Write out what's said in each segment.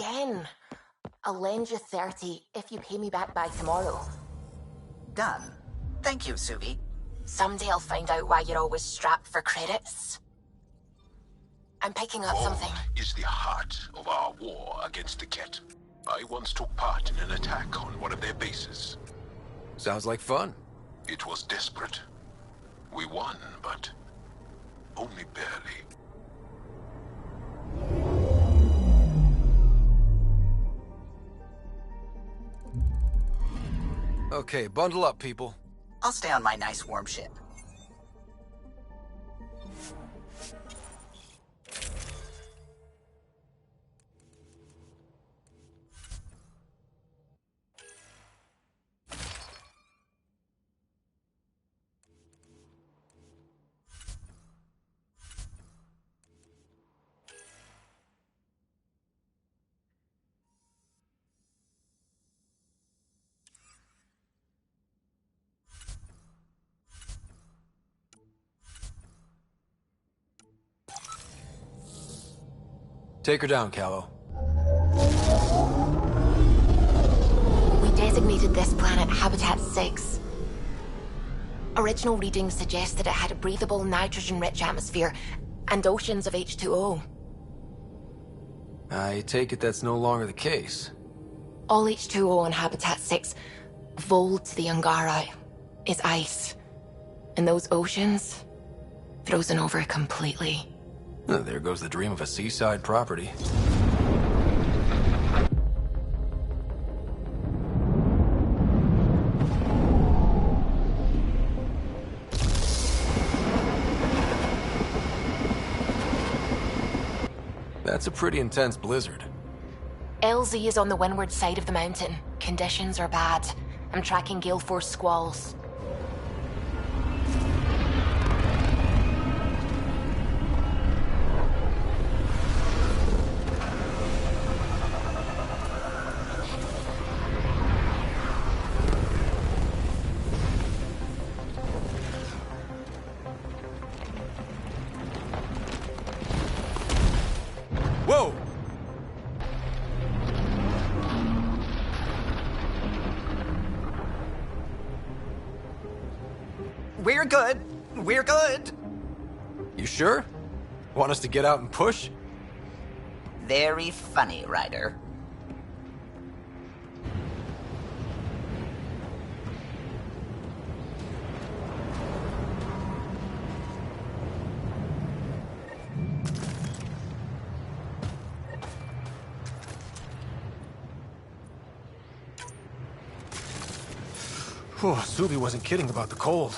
again. I'll lend you 30 if you pay me back by tomorrow. Done. Thank you, Suvi. Someday I'll find out why you're always strapped for credits. I'm picking up something. Vault is the heart of our war against the Ket. I once took part in an attack on one of their bases. Sounds like fun. It was desperate. We won, but only barely. Okay, bundle up, people. I'll stay on my nice warm ship. Take her down, Callow. We designated this planet Habitat 6. Original readings suggested it had a breathable, nitrogen-rich atmosphere and oceans of H2O. I take it that's no longer the case. All H2O on Habitat 6, vol to the Angara, is ice. And those oceans, frozen over completely. There goes the dream of a seaside property. That's a pretty intense blizzard. LZ is on the windward side of the mountain. Conditions are bad. I'm tracking gale force squalls. Whoa! We're good. We're good. You sure? Want us to get out and push? Very funny, Ryder. Oh, Subi wasn't kidding about the cold.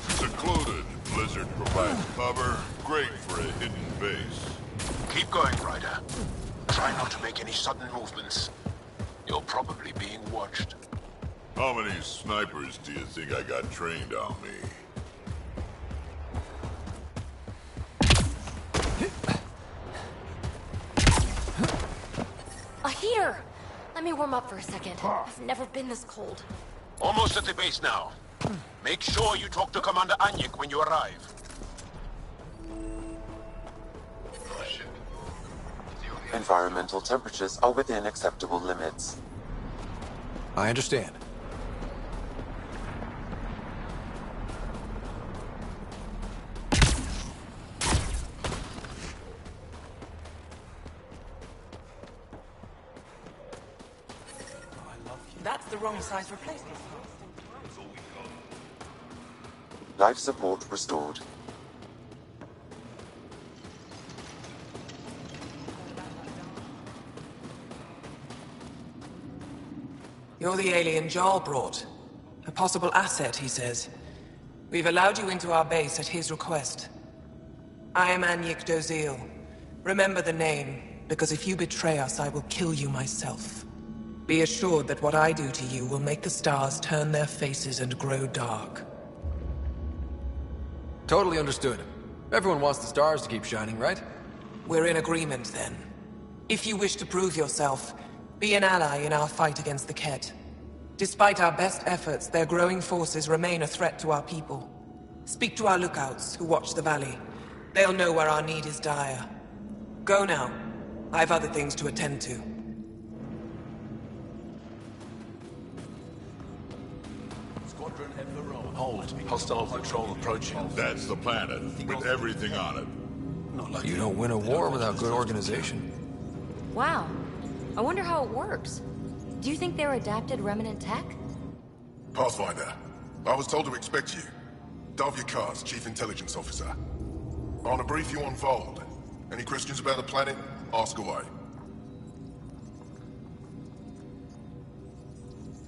Secluded. Blizzard provides cover. Great for a hidden base. Keep going, Ryder. Try not to make any sudden movements. You're probably being watched. How many snipers do you think I got trained on me? A heater! Let me warm up for a second. I've never been this cold. Almost at the base now. Make sure you talk to Commander Anyik when you arrive. Environmental temperatures are within acceptable limits. I understand. That's the wrong size replacement. Life support restored. You're the alien Jarl brought. A possible asset, he says. We've allowed you into our base at his request. I am Anyik Dozil. Remember the name, because if you betray us, I will kill you myself. Be assured that what I do to you will make the stars turn their faces and grow dark. Totally understood. Everyone wants the stars to keep shining, right? We're in agreement, then. If you wish to prove yourself, be an ally in our fight against the Ket. Despite our best efforts, their growing forces remain a threat to our people. Speak to our lookouts who watch the valley. They'll know where our need is dire. Go now. I have other things to attend to. Squadron Eberron. Hold. Hostile patrol approaching. That's the planet, with everything on it. You don't win a war without good organization. Wow. I wonder how it works. Do you think they're adapted remnant tech? Pathfinder, I was told to expect you. Davia Kars, Chief Intelligence Officer. I want to brief you on Vold. Any questions about the planet? Ask away.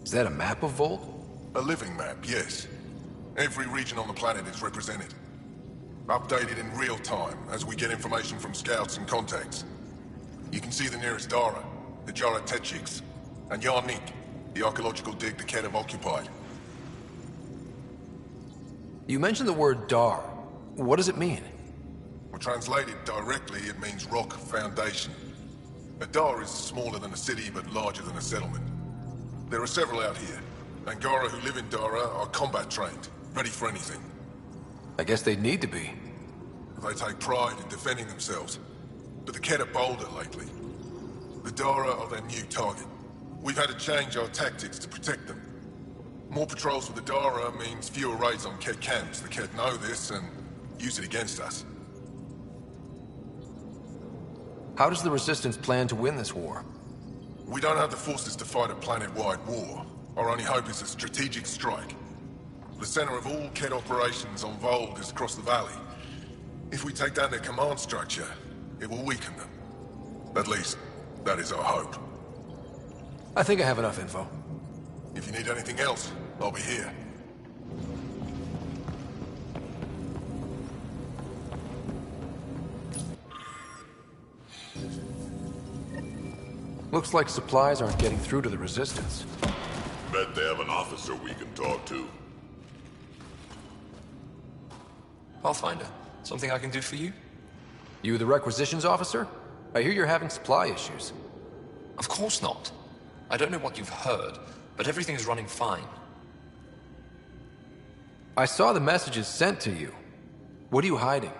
Is that a map of Volt? A living map, yes. Every region on the planet is represented. Updated in real time as we get information from scouts and contacts. You can see the nearest Dara, the Jara Tetchiks, and Yarnik, the archaeological dig the Ket have occupied. You mentioned the word Dar. What does it mean? Well, translated directly, it means rock foundation. A Dar is smaller than a city, but larger than a settlement. There are several out here. Angara who live in Dara are combat trained, ready for anything. I guess they'd need to be. They take pride in defending themselves. But the Ket are bolder lately. The Dara are their new target. We've had to change our tactics to protect them. More patrols for the Dara means fewer raids on Ket camps. The Ket know this and use it against us. How does the Resistance plan to win this war? We don't have the forces to fight a planet-wide war. Our only hope is a strategic strike. The center of all Ket operations on Vold is across the valley. If we take down their command structure, it will weaken them. At least, that is our hope. I think I have enough info. If you need anything else, I'll be here. Looks like supplies aren't getting through to the Resistance. Bet they have an officer we can talk to. Pathfinder, something I can do for you? You the requisitions officer? I hear you're having supply issues. Of course not. I don't know what you've heard, but everything is running fine. I saw the messages sent to you. What are you hiding?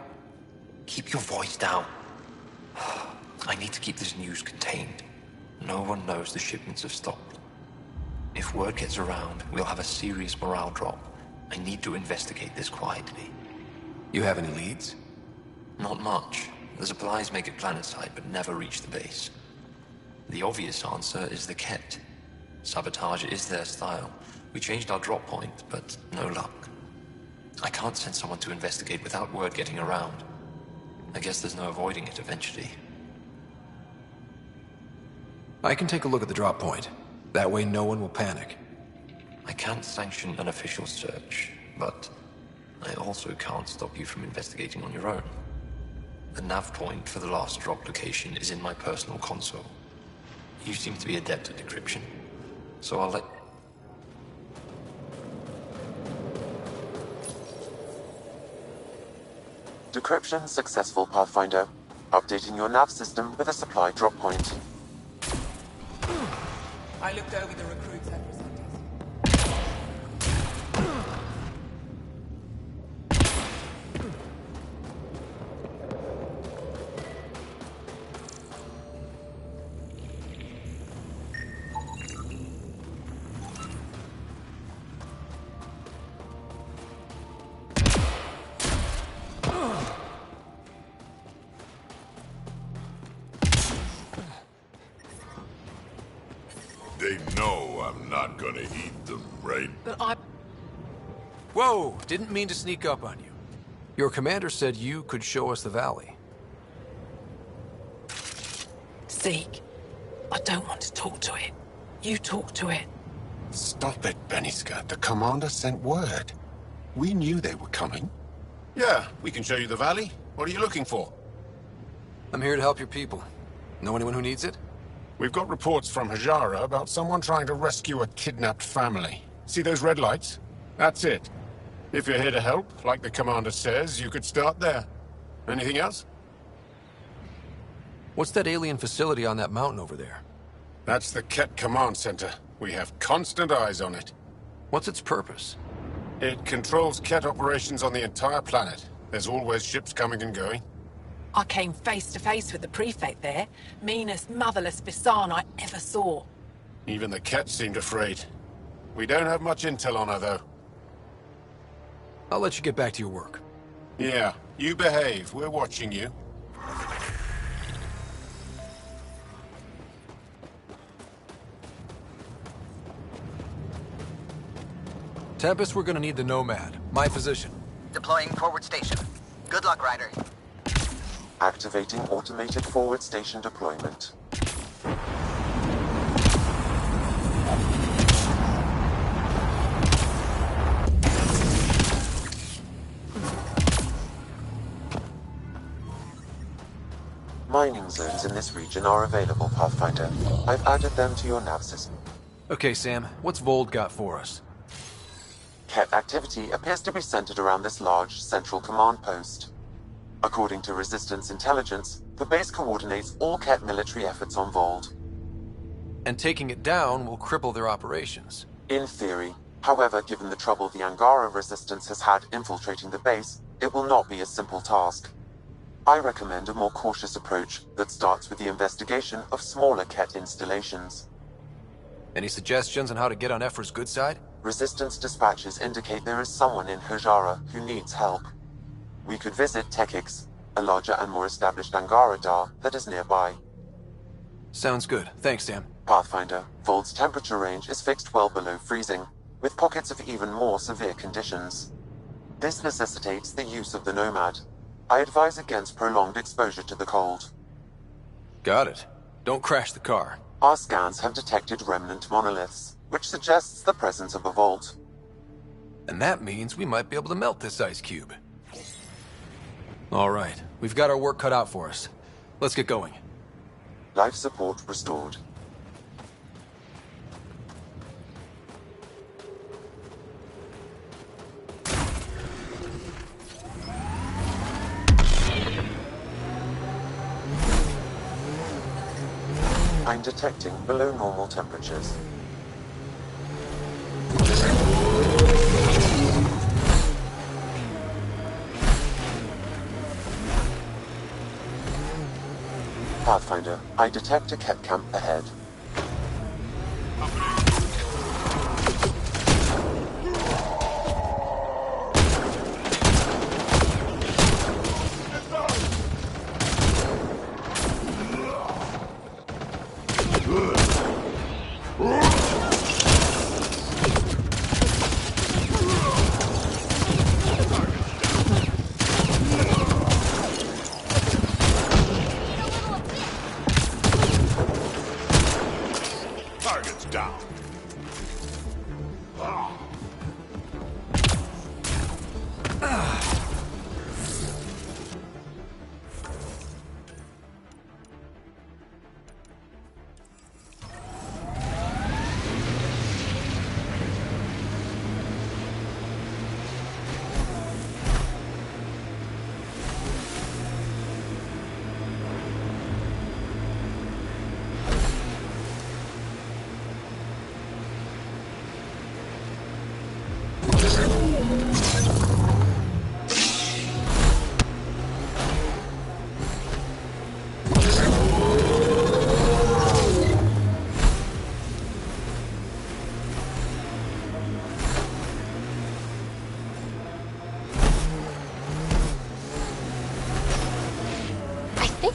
Keep your voice down. I need to keep this news contained. No one knows the shipments have stopped. If word gets around, we'll have a serious morale drop. I need to investigate this quietly. You have any leads? Not much. The supplies make it planetside, but never reach the base. The obvious answer is the Ket. Sabotage is their style. We changed our drop point, but no luck. I can't send someone to investigate without word getting around. I guess there's no avoiding it eventually. I can take a look at the drop point. That way no one will panic. I can't sanction an official search, but I also can't stop you from investigating on your own. The nav point for the last drop location is in my personal console. You seem to be adept at decryption, so I'll let... Decryption successful, Pathfinder. Updating your nav system with a supply drop point. I looked over the recruits and presenters. They know I'm not gonna eat them, right? But Whoa! Didn't mean to sneak up on you. Your commander said you could show us the valley. Zeke, I don't want to talk to it. You talk to it. Stop it, Beniska. The commander sent word. We knew they were coming. Yeah, we can show you the valley. What are you looking for? I'm here to help your people. Know anyone who needs it? We've got reports from Hajara about someone trying to rescue a kidnapped family. See those red lights? That's it. If you're here to help, like the commander says, you could start there. Anything else? What's that alien facility on that mountain over there? That's the Ket Command Center. We have constant eyes on it. What's its purpose? It controls Ket operations on the entire planet. There's always ships coming and going. I came face to face with the prefect there. Meanest, motherless Bisan I ever saw. Even the Ket seemed afraid. We don't have much intel on her, though. I'll let you get back to your work. Yeah, you behave. We're watching you. Tempest, we're gonna need the Nomad. My position. Deploying forward station. Good luck, Ryder. Activating automated forward station deployment. Mining zones in this region are available, Pathfinder. I've added them to your nav system. Okay, Sam, what's Vold got for us? Ket activity appears to be centered around this large central command post. According to Resistance intelligence, the base coordinates all Ket military efforts on Vold. And taking it down will cripple their operations. In theory. However, given the trouble the Angara Resistance has had infiltrating the base, it will not be a simple task. I recommend a more cautious approach that starts with the investigation of smaller Ket installations. Any suggestions on how to get on Ephra's good side? Resistance dispatches indicate there is someone in Hajara who needs help. We could visit Tekix, a larger and more established Angara Dar that is nearby. Sounds good. Thanks, Sam. Pathfinder, Vold's temperature range is fixed well below freezing, with pockets of even more severe conditions. This necessitates the use of the Nomad. I advise against prolonged exposure to the cold. Got it. Don't crash the car. Our scans have detected remnant monoliths, which suggests the presence of a vault. And that means we might be able to melt this ice cube. All right, we've got our work cut out for us. Let's get going. Life support restored. I'm detecting below normal temperatures. Pathfinder, I detect a Ket camp ahead. Target's down.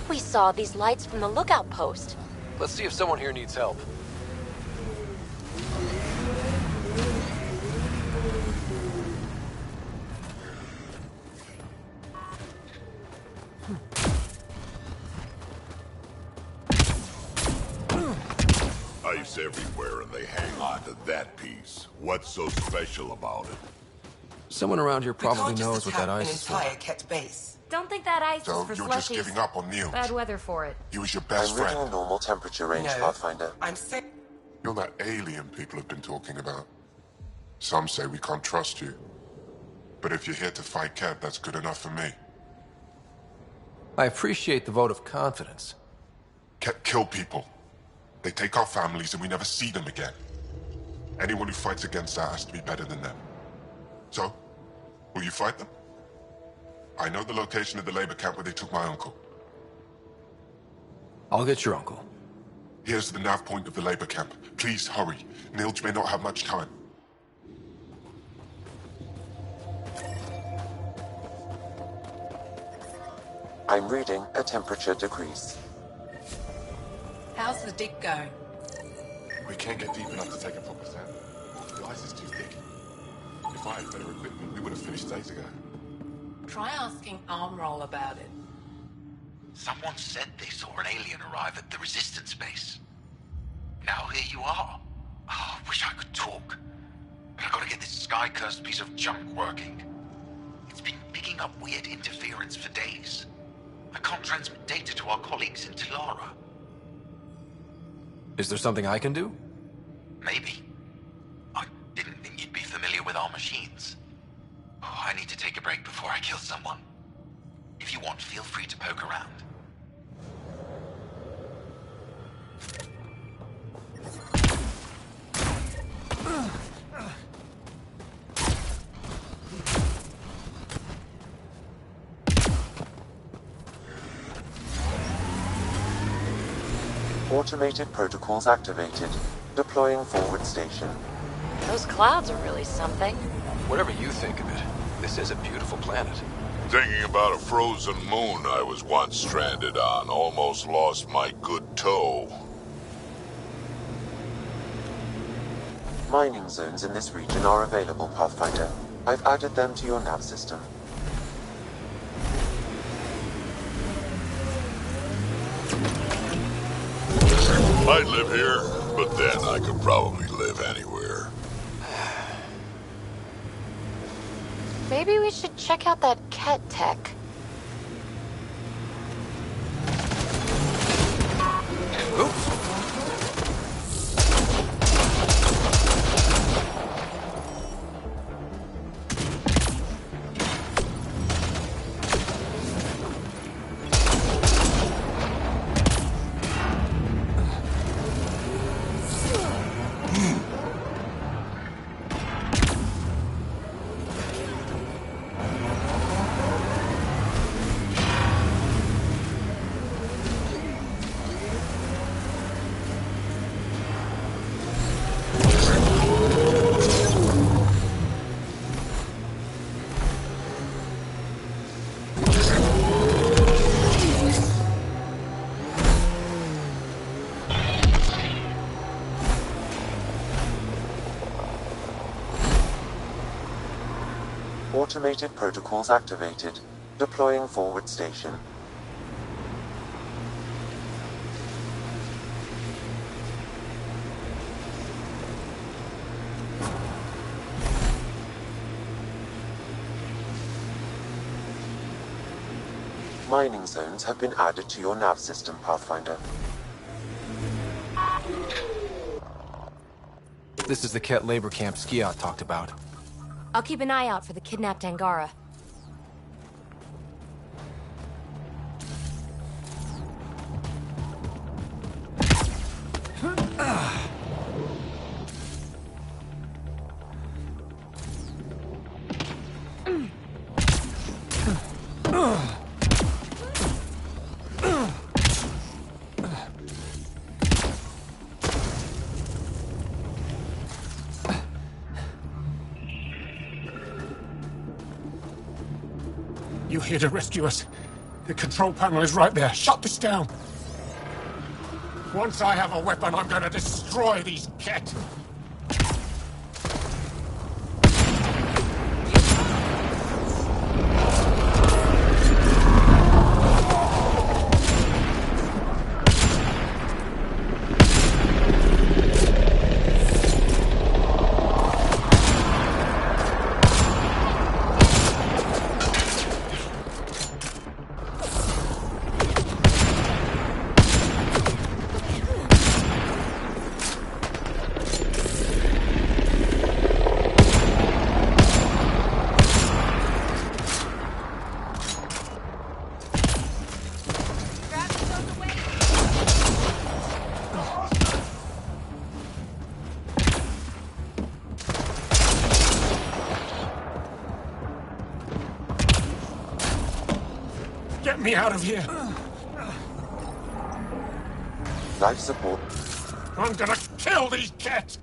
We saw these lights from the lookout post. Let's see if someone here needs help. Ice everywhere and they hang on to that piece. What's so special about it? Someone around here probably knows what that ice is for. Ket base. Don't think that ice So is for you're slushies. just giving up on Neil. Bad weather for it. He was your best I'm friend. reading normal temperature range, No, Pathfinder. I'm sick. You're that alien people have been talking about. Some say we can't trust you. But if you're here to fight Ket, that's good enough for me. I appreciate the vote of confidence. Ket kill people. They take our families and we never see them again. Anyone who fights against that has to be better than them. So, will you fight them? I know the location of the labor camp where they took my uncle. I'll get your uncle. Here's the nav point of the labor camp. Please hurry. Nilge may not have much time. I'm reading a temperature decrease. How's the dig going? We can't get deep enough to take a proper stand. The ice is too thick. If I had better equipment, we would have finished days ago. Try asking Armroll about it. Someone said they saw an alien arrive at the Resistance base. Now here you are. Oh, wish I could talk. But I gotta get this sky-cursed piece of junk working. It's been picking up weird interference for days. I can't transmit data to our colleagues in Tilara. Is there something I can do? Maybe. I didn't think you'd be familiar with our machines. Oh, I need to take a break before I kill someone. If you want, feel free to poke around. Automated protocols activated. Deploying forward station. Those clouds are really something. Whatever you think of it, this is a beautiful planet. Thinking about a frozen moon I was once stranded on. Almost lost my good toe. Mining zones in this region are available, Pathfinder. I've added them to your nav system. I'd live here, but then I could probably live anywhere. Maybe we should check out that Ket tech. Oops. Automated protocols activated. Deploying forward station. Mining zones have been added to your nav system, Pathfinder. This is the Ket labor camp Skiat talked about. I'll keep an eye out for the kidnapped Angara. You here to rescue us? The control panel is right there. Shut this down. Once I have a weapon, I'm gonna destroy these Ket. Get me out of here! Life support. I'm gonna kill these cats!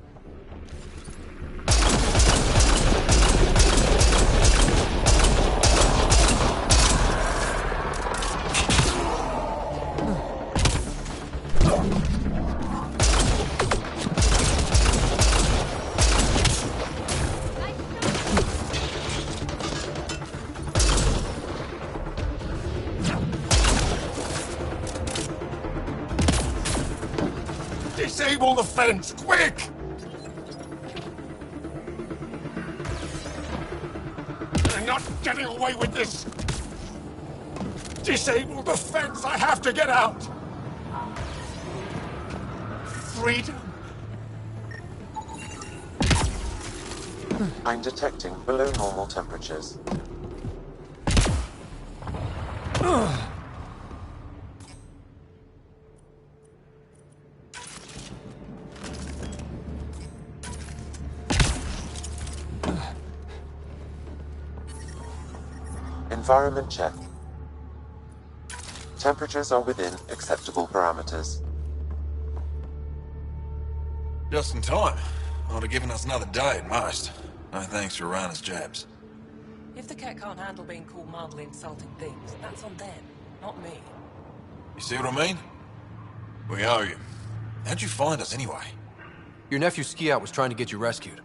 Disable the fence, quick! You're not getting away with this! Disable the fence, I have to get out! Freedom! I'm detecting below normal temperatures. Environment check. Temperatures are within acceptable parameters. Just in time. Ought have given us another day at most. No thanks for Rana's jabs. If the cat can't handle being called mildly insulting things, that's on them, not me. You see what I mean? We owe you. How'd you find us anyway? Your nephew Ski-Out was trying to get you rescued.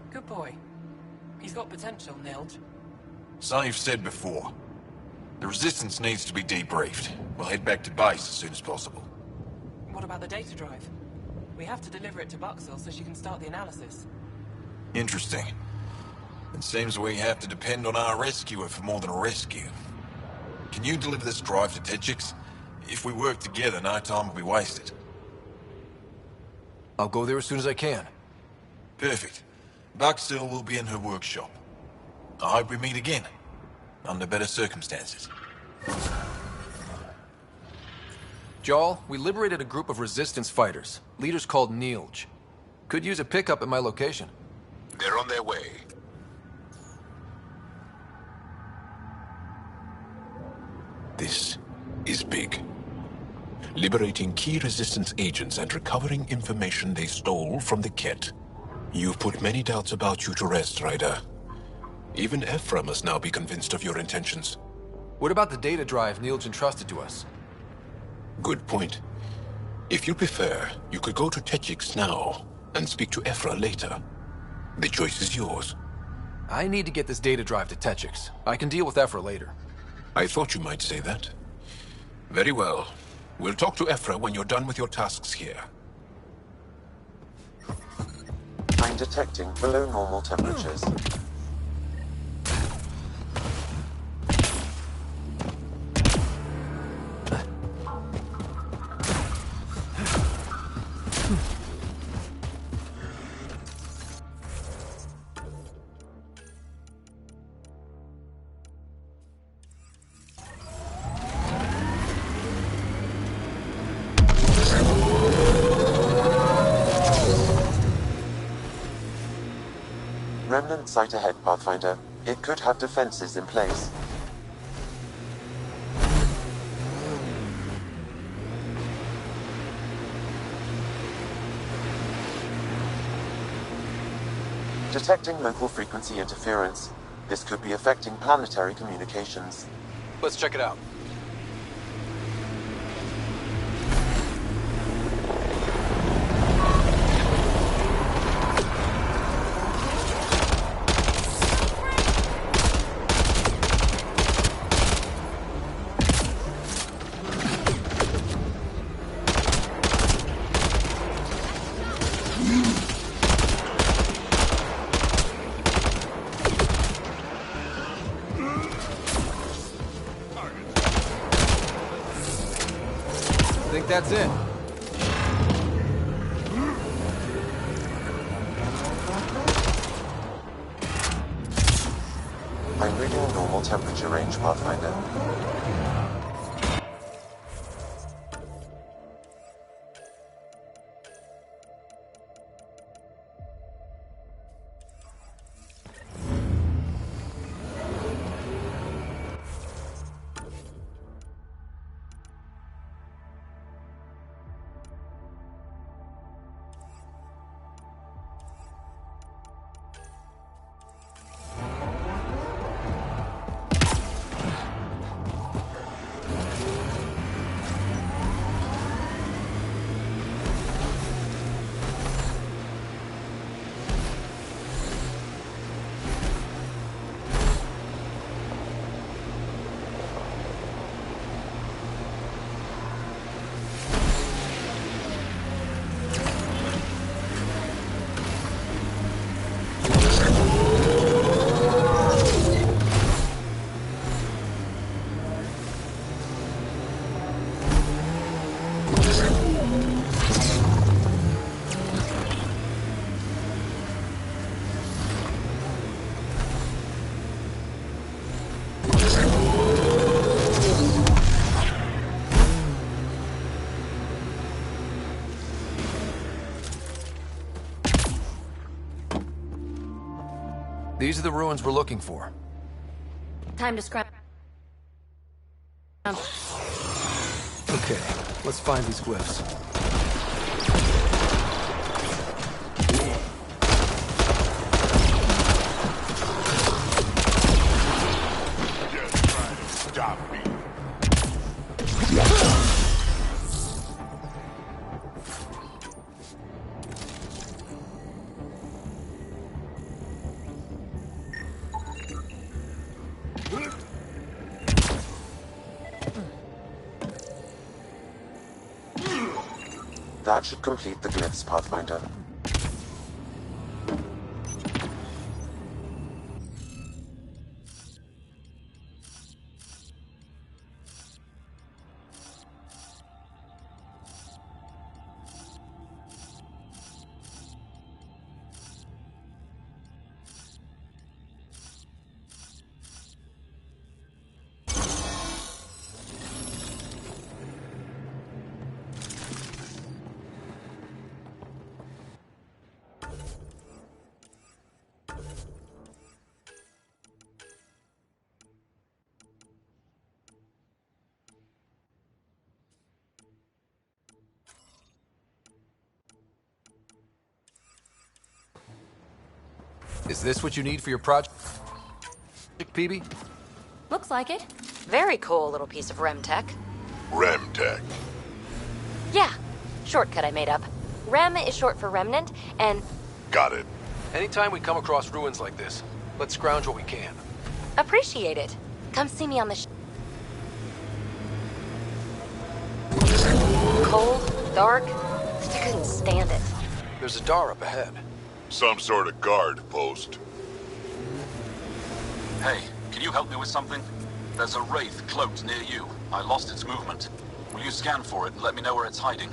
Good boy. He's got potential, Nilge. So you've said before. The Resistance needs to be debriefed. We'll head back to base as soon as possible. What about the data drive? We have to deliver it to Buxel so she can start the analysis. Interesting. It seems we have to depend on our rescuer for more than a rescue. Can you deliver this drive to Techix? If we work together, no time will be wasted. I'll go there as soon as I can. Perfect. Buxel will be in her workshop. I hope we meet again, under better circumstances. Jarl, we liberated a group of Resistance fighters, leaders called Nilge. Could use a pickup at my location. They're on their way. This is big. Liberating key Resistance agents and recovering information they stole from the Ket. You've put many doubts about you to rest, Ryder. Even Ephra must now be convinced of your intentions. What about the data drive Nilge entrusted to us? Good point. If you prefer, you could go to Techix now and speak to Ephra later. The choice is yours. I need to get this data drive to Techix. I can deal with Ephra later. I thought you might say that. Very well. We'll talk to Ephra when you're done with your tasks here. I'm detecting below normal temperatures. Remnant site ahead, Pathfinder. It could have defenses in place. Detecting local frequency interference. This could be affecting planetary communications. Let's check it out. I think that's it. I'm reading a normal temperature range, Pathfinder. These are the ruins we're looking for. Time to scrap. Okay, let's find these glyphs. Just trying to stop me. That should complete the glyphs, Pathfinder. Is this what you need for your project, PB? Looks like it. Very cool little piece of REM tech. REM tech. Yeah, shortcut I made up. REM is short for remnant, and... Got it. Anytime we come across ruins like this, let's scrounge what we can. appreciate it. Come see me on the Cold, dark, I couldn't stand it. There's a door up ahead. Some sort of guard post. Hey, can you help me with something? There's a wraith cloaked near you. I lost its movement. Will you scan for it and let me know where it's hiding?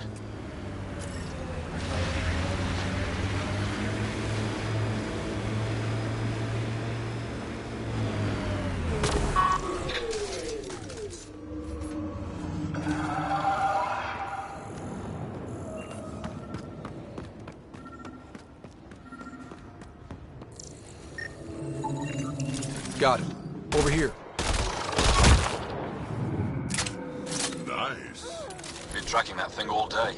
Got it. Over here. Nice. Been tracking that thing all day.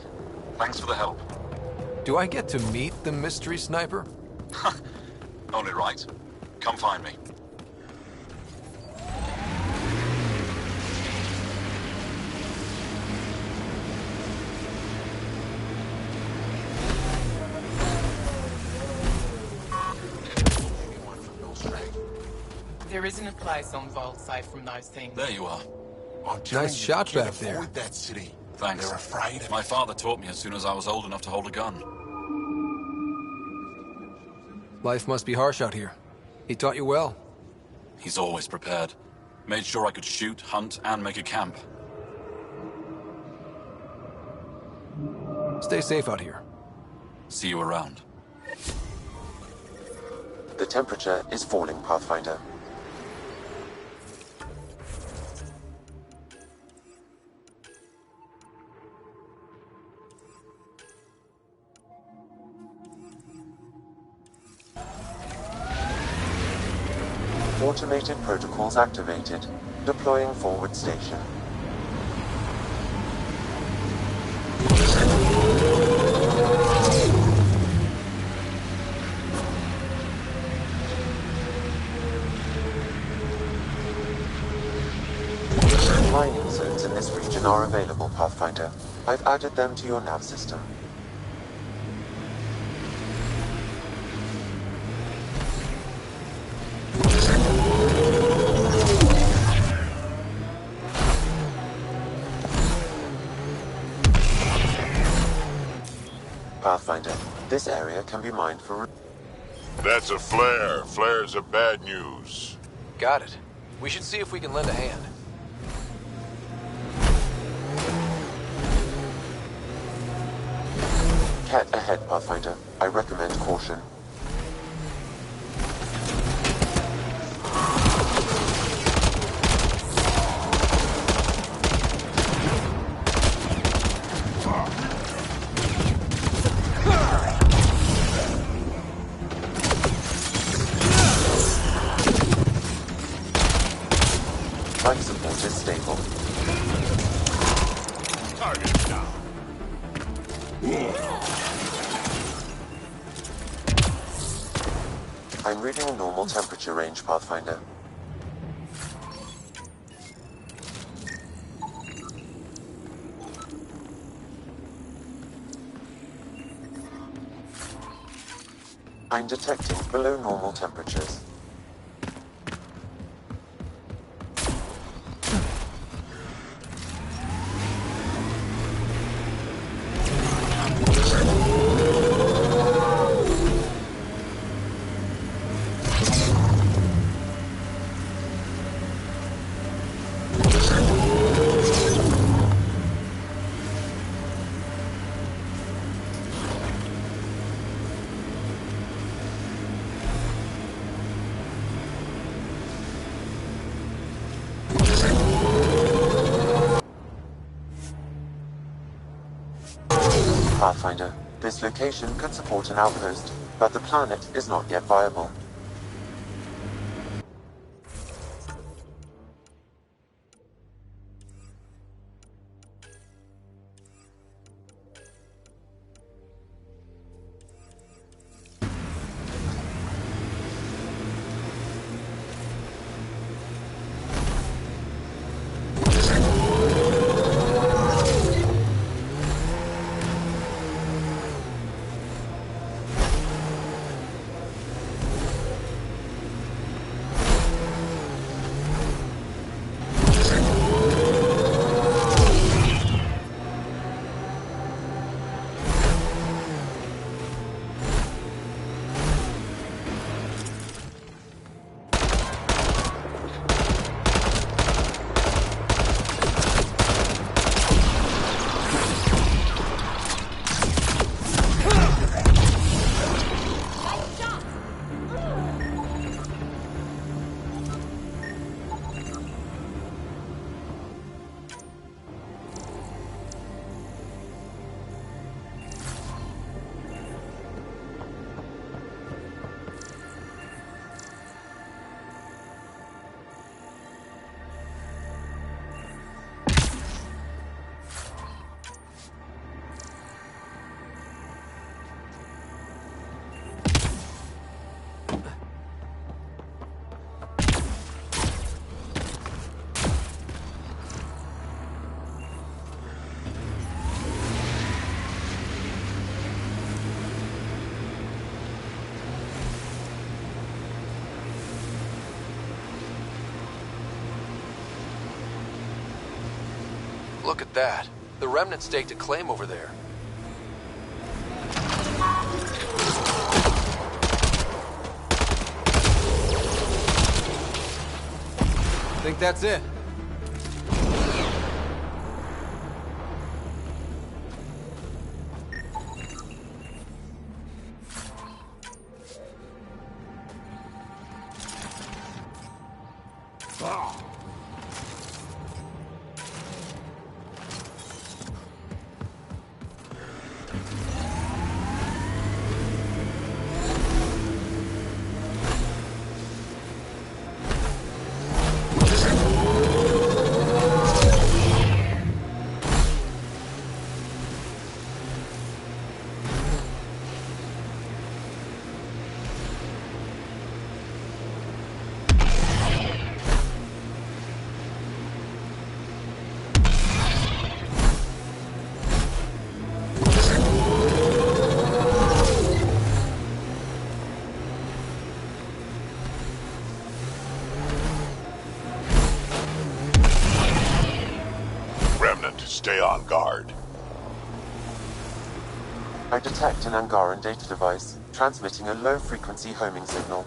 Thanks for the help. Do I get to meet the mystery sniper? Only right. Come find me. There isn't a place on Vault safe from those things. There you are. Nice shot back there. That city. Thanks. They're afraid of My father taught me as soon as I was old enough to hold a gun. Life must be harsh out here. He taught you well. He's always prepared. Made sure I could shoot, hunt, and make a camp. Stay safe out here. See you around. The temperature is falling, Pathfinder. Automated protocols activated. Deploying forward station. Mining zones in this region are available, Pathfinder. I've added them to your nav system. Pathfinder, this area can be mined for... That's a flare. Flares are bad news. Got it. We should see if we can lend a hand. Cat ahead, Pathfinder. I recommend caution. is stable. Target down. I'm reading a normal temperature range, Pathfinder. I'm detecting below normal temperatures. Pathfinder, this location could support an outpost, but the planet is not yet viable. Look at that. The Remnant staked a claim over there. Think that's it? Stay on guard. I detect an Angaran data device, transmitting a low-frequency homing signal.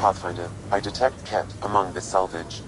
Pathfinder, I detect Ket among this salvage.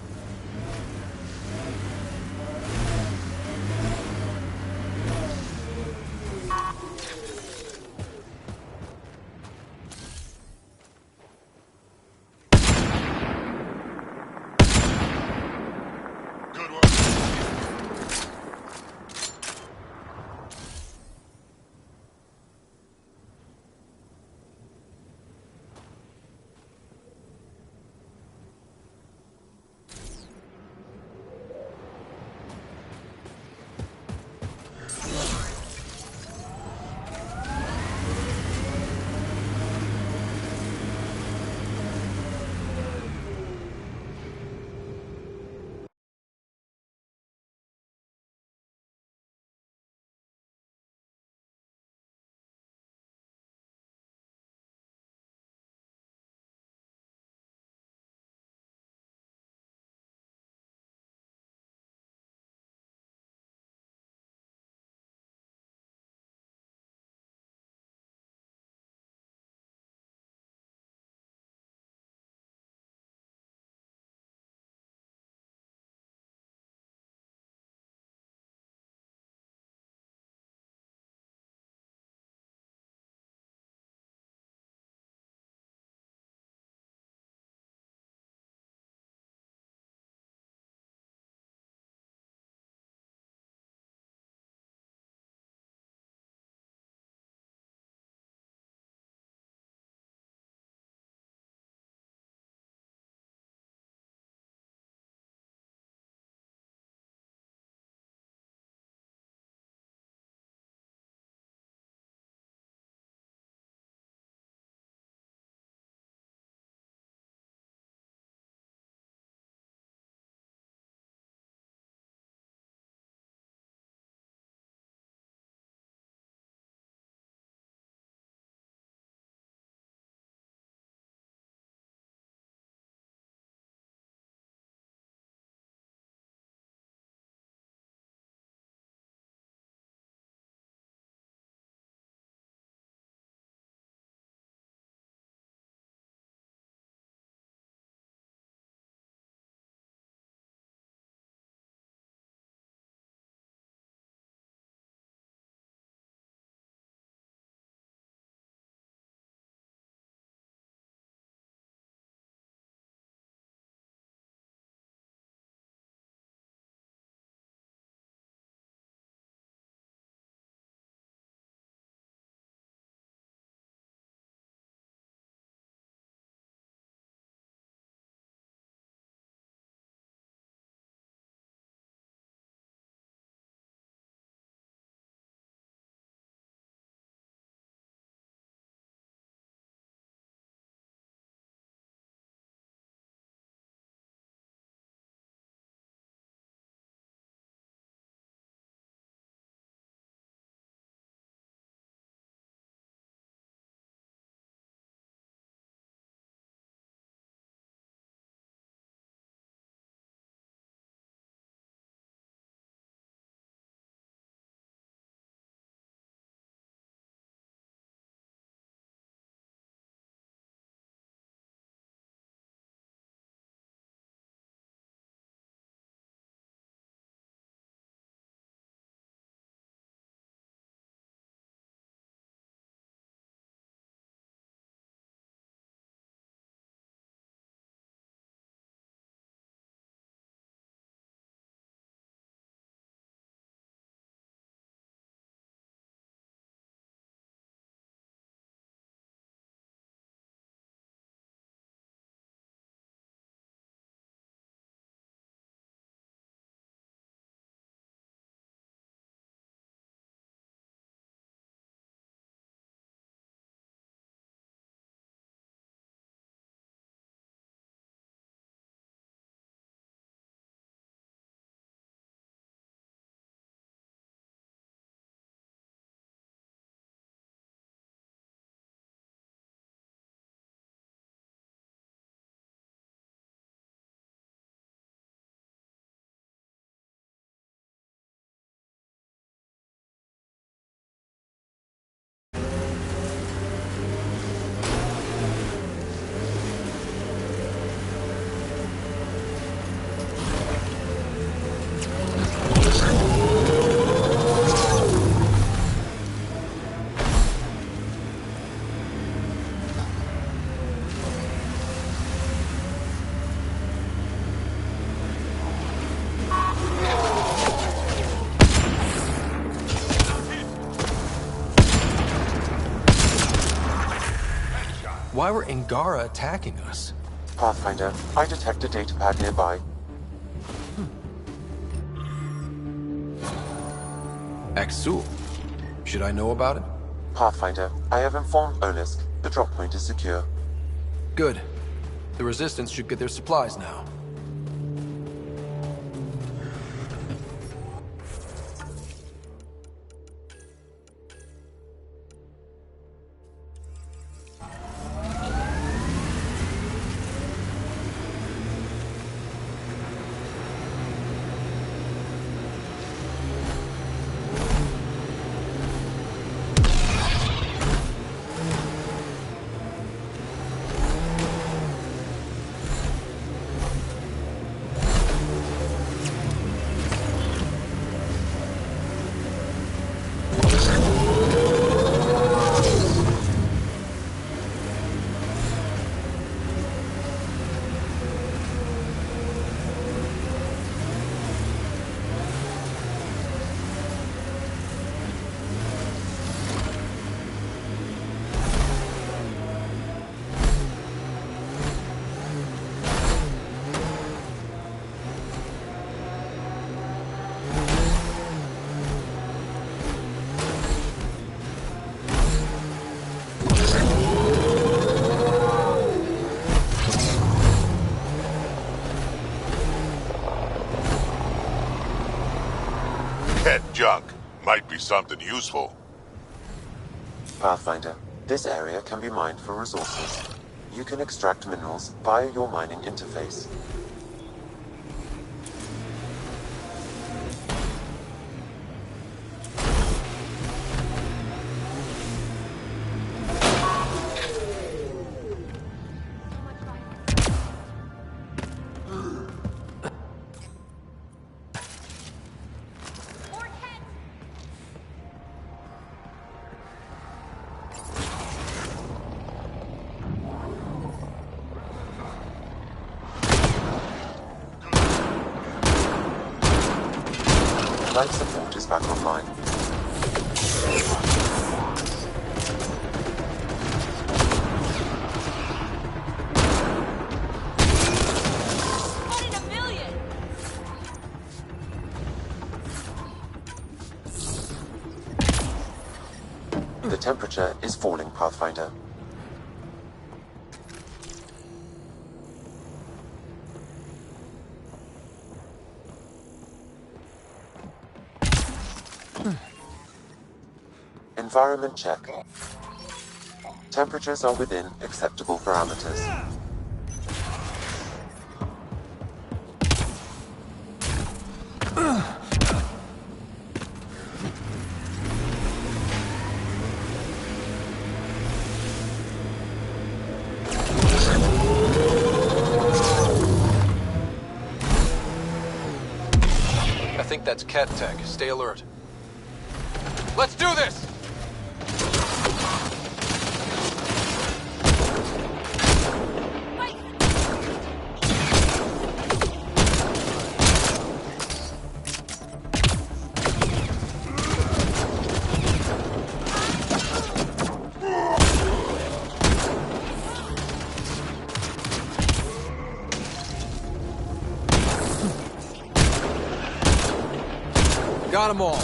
why were Angara attacking us? Pathfinder, I detect a datapad nearby. Axul. Should I know about it? Pathfinder, I have informed Olisk. The drop point is secure. Good. The Resistance should get their supplies now. Junk might be something useful. Pathfinder, this area can be mined for resources. You can extract minerals via your mining interface. Life support is back online. One in a million! The temperature is falling, Pathfinder. Environment check. Temperatures are within acceptable parameters. I think that's Cat Tech. Stay alert. Let's do this! Got them all.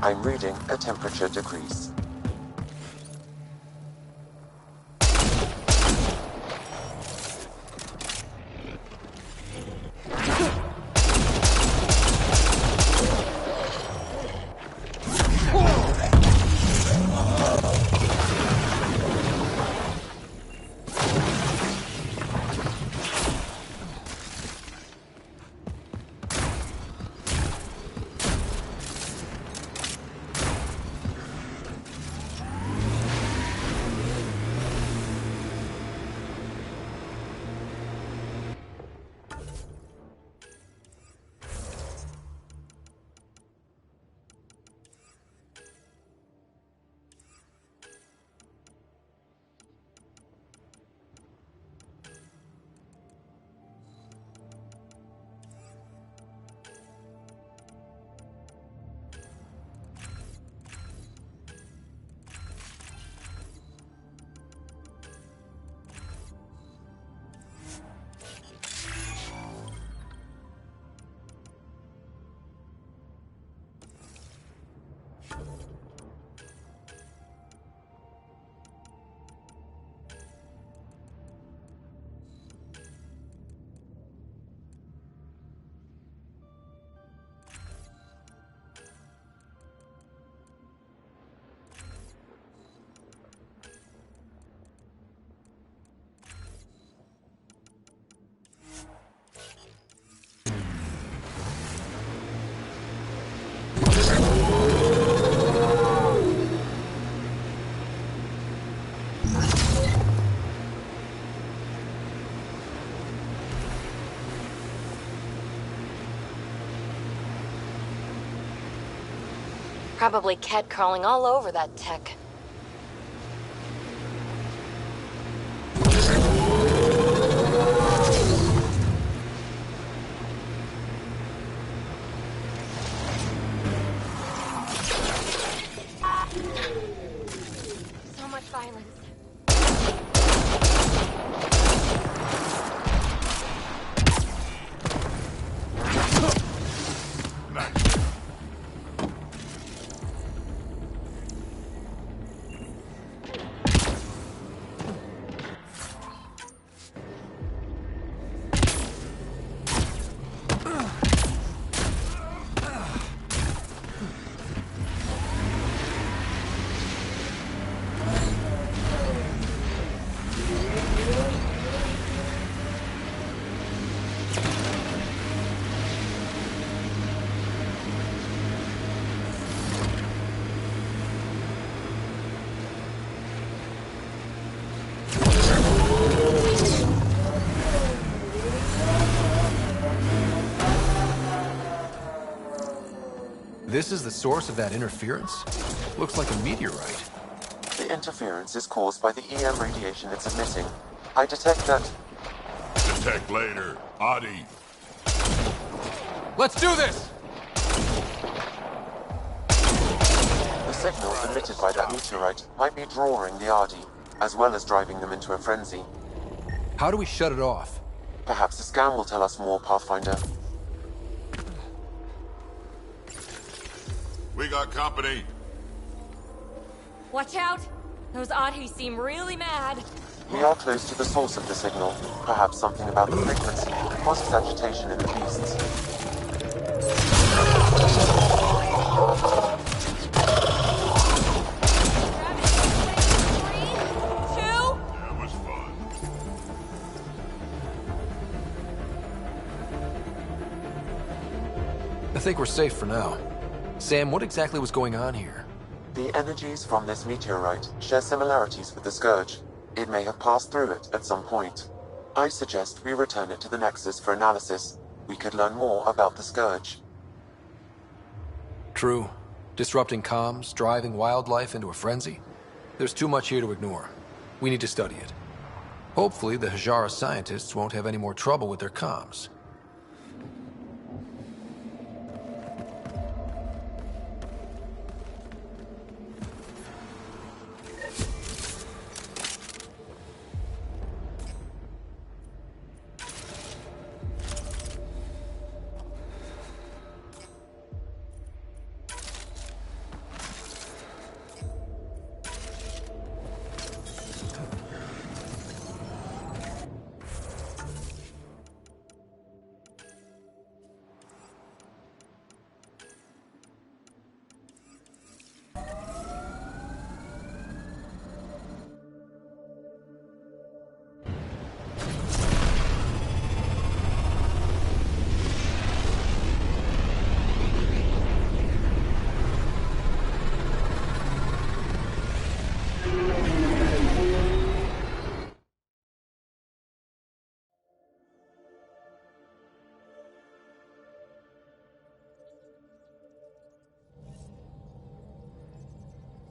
I'm reading a temperature decrease. Probably cat crawling all over that tech. So much violence. This is the source of that interference? Looks like a meteorite. The interference is caused by the EM radiation it's emitting. I detect that... Detect later. Adi. Let's do this! The signal emitted by that meteorite might be drawing the Ardi, as well as driving them into a frenzy. How do we shut it off? Perhaps the scan will tell us more, Pathfinder. We got company. Watch out! Those Adhis seem really mad. We are close to the source of the signal. Perhaps something about the frequency causes agitation in the beasts. That was fun. I think we're safe for now. Sam, what exactly was going on here? The energies from this meteorite share similarities with the Scourge. It may have passed through it at some point. I suggest we return it to the Nexus for analysis. We could learn more about the Scourge. True. Disrupting comms, driving wildlife into a frenzy. There's too much here to ignore. We need to study it. Hopefully, the Hajara scientists won't have any more trouble with their comms.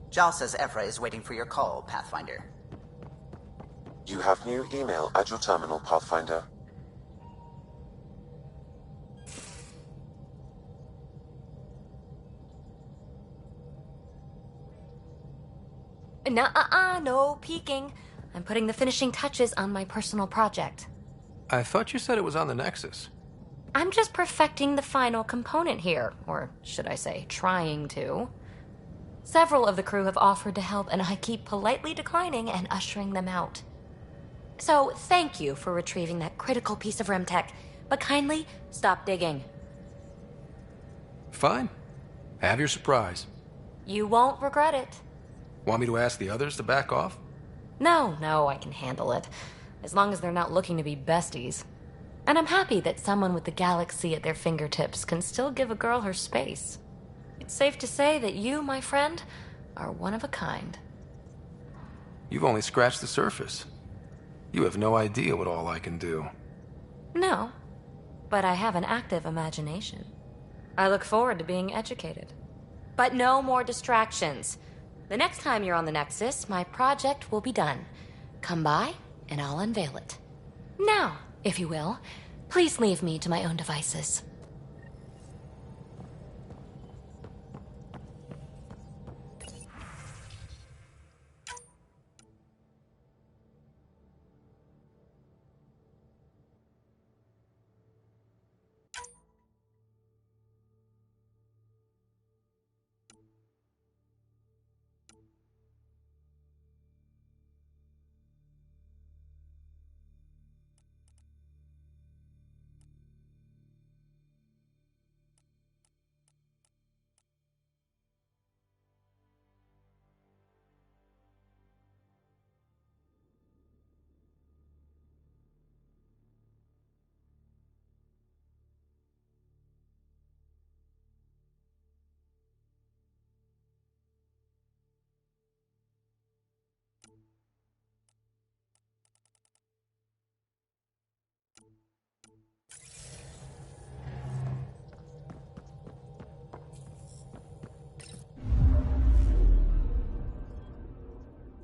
Jal says Ephra is waiting for your call, Pathfinder. You have new email at your terminal, Pathfinder. No peeking. I'm putting the finishing touches on my personal project. I thought you said it was on the Nexus. I'm just perfecting the final component here, or should I say, trying to. Several of the crew have offered to help, and I keep politely declining and ushering them out. So, thank you for retrieving that critical piece of Remtech, but kindly stop digging. Fine. Have your surprise. You won't regret it. Want me to ask the others to back off? No, I can handle it. As long as they're not looking to be besties. And I'm happy that someone with the galaxy at their fingertips can still give a girl her space. It's safe to say that you, my friend, are one of a kind. You've only scratched the surface. You have no idea what all I can do. No, but I have an active imagination. I look forward to being educated. but no more distractions. The next time you're on the Nexus, my project will be done. Come by, and I'll unveil it. Now, if you will, please leave me to my own devices.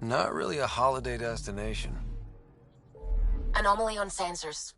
Not really a holiday destination. Anomaly on sensors.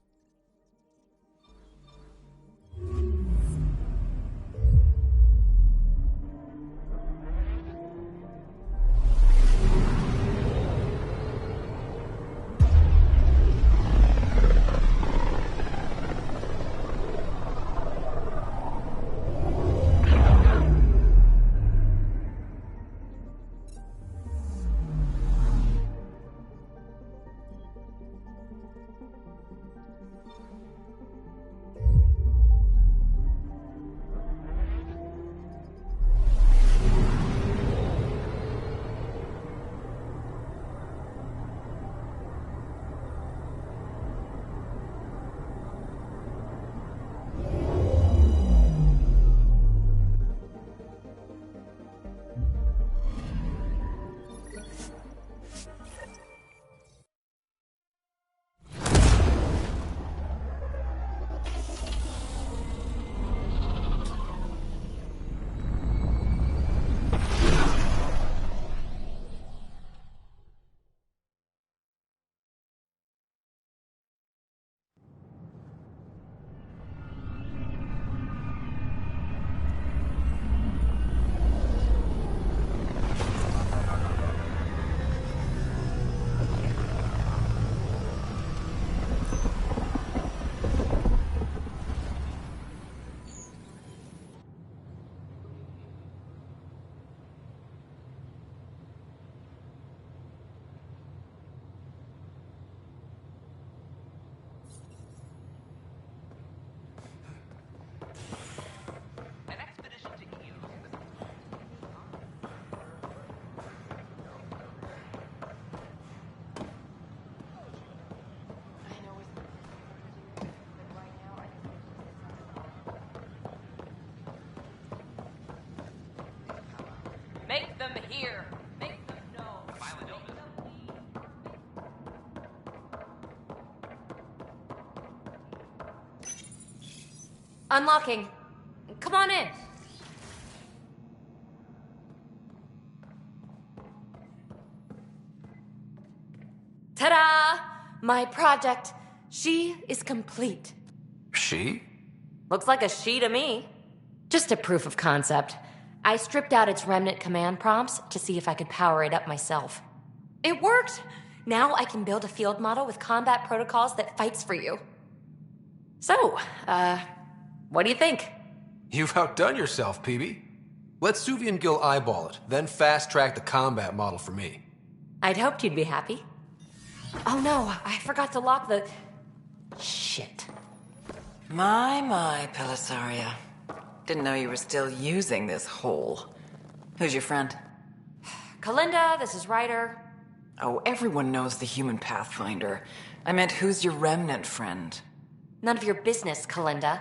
Make them hear. Make them know. Unlocking. Come on in. Ta-da! My project. She is complete. She? Looks like a she to me. Just a proof of concept. I stripped out its remnant command prompts to see if I could power it up myself. It worked! Now I can build a field model with combat protocols that fights for you. So, what do you think? You've outdone yourself, PB. Let Suvian Gill eyeball it, then fast-track the combat model for me. I'd hoped you'd be happy. Oh no, I forgot to lock the... Shit. My, Pelisaria. Didn't know you were still using this hole. Who's your friend? Kalinda, this is Ryder. Oh, everyone knows the human Pathfinder. I meant, who's your remnant friend? None of your business, Kalinda.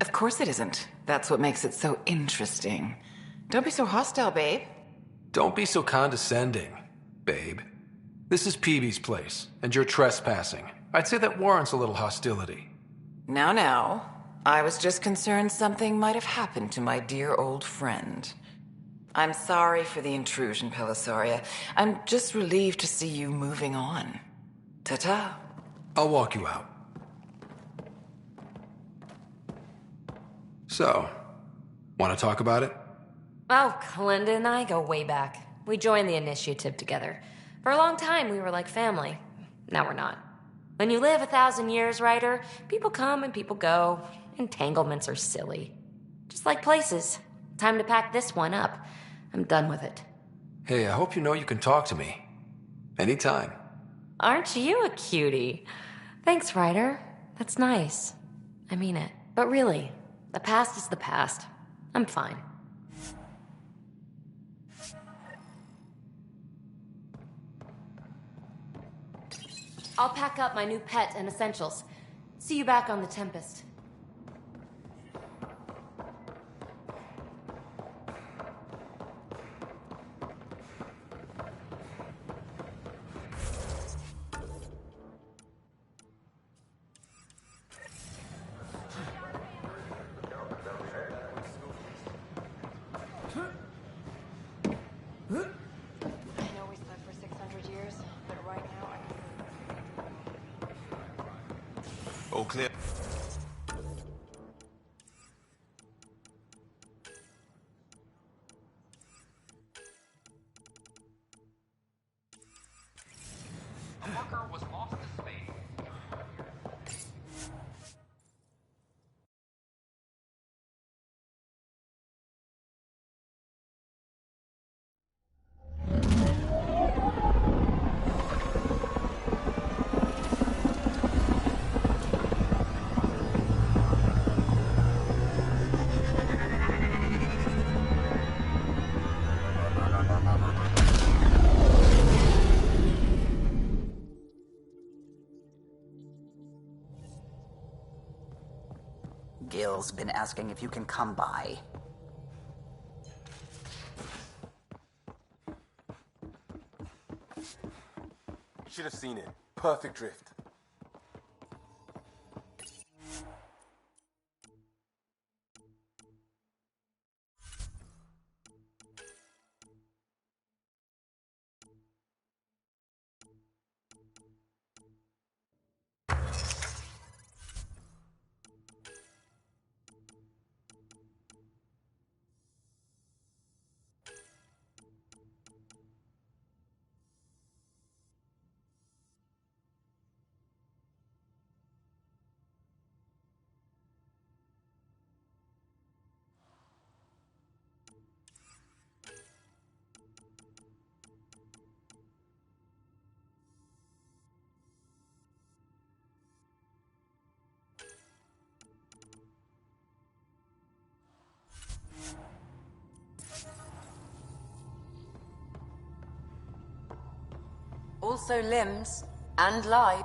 Of course it isn't. That's what makes it so interesting. Don't be so hostile, babe. Don't be so condescending, babe. This is PB's place, and you're trespassing. I'd say that warrants a little hostility. Now. I was just concerned something might have happened to my dear old friend. I'm sorry for the intrusion, Pelisaria. I'm just relieved to see you moving on. Ta-ta. I'll walk you out. So, want to talk about it? Oh, Linda and I go way back. We joined the initiative together. For a long time, we were like family. Now we're not. When you live 1,000 years, Ryder, people come and people go. Entanglements are silly. Just like places. Time to pack this one up. I'm done with it. Hey, I hope you know you can talk to me. Anytime. Aren't you a cutie? Thanks, Ryder. That's nice. I mean it. But really, the past is the past. I'm fine. I'll pack up my new pet and essentials. See you back on the Tempest. All clear. A worker was lost to space. Gil's been asking if you can come by. Should have seen it. Perfect drift. Also limbs and life.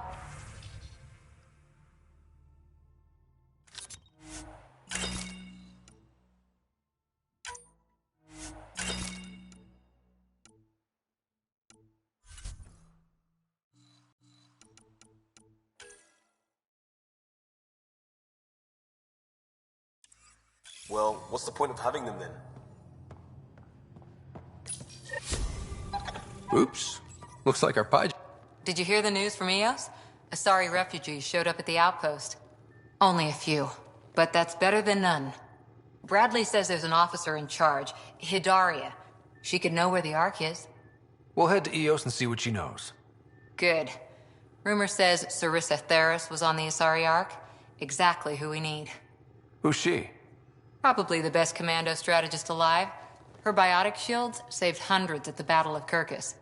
Well, what's the point of having them then? Oops. Looks like our pie... Did you hear the news from Eos? Asari refugees showed up at the outpost. Only a few, but that's better than none. Bradley says there's an officer in charge, Hidaria. She could know where the Ark is. We'll head to Eos and see what she knows. Good. Rumor says Sarissa Theris was on the Asari Ark. Exactly who we need. Who's she? Probably the best commando strategist alive. Her biotic shields saved hundreds at the Battle of Kirkus.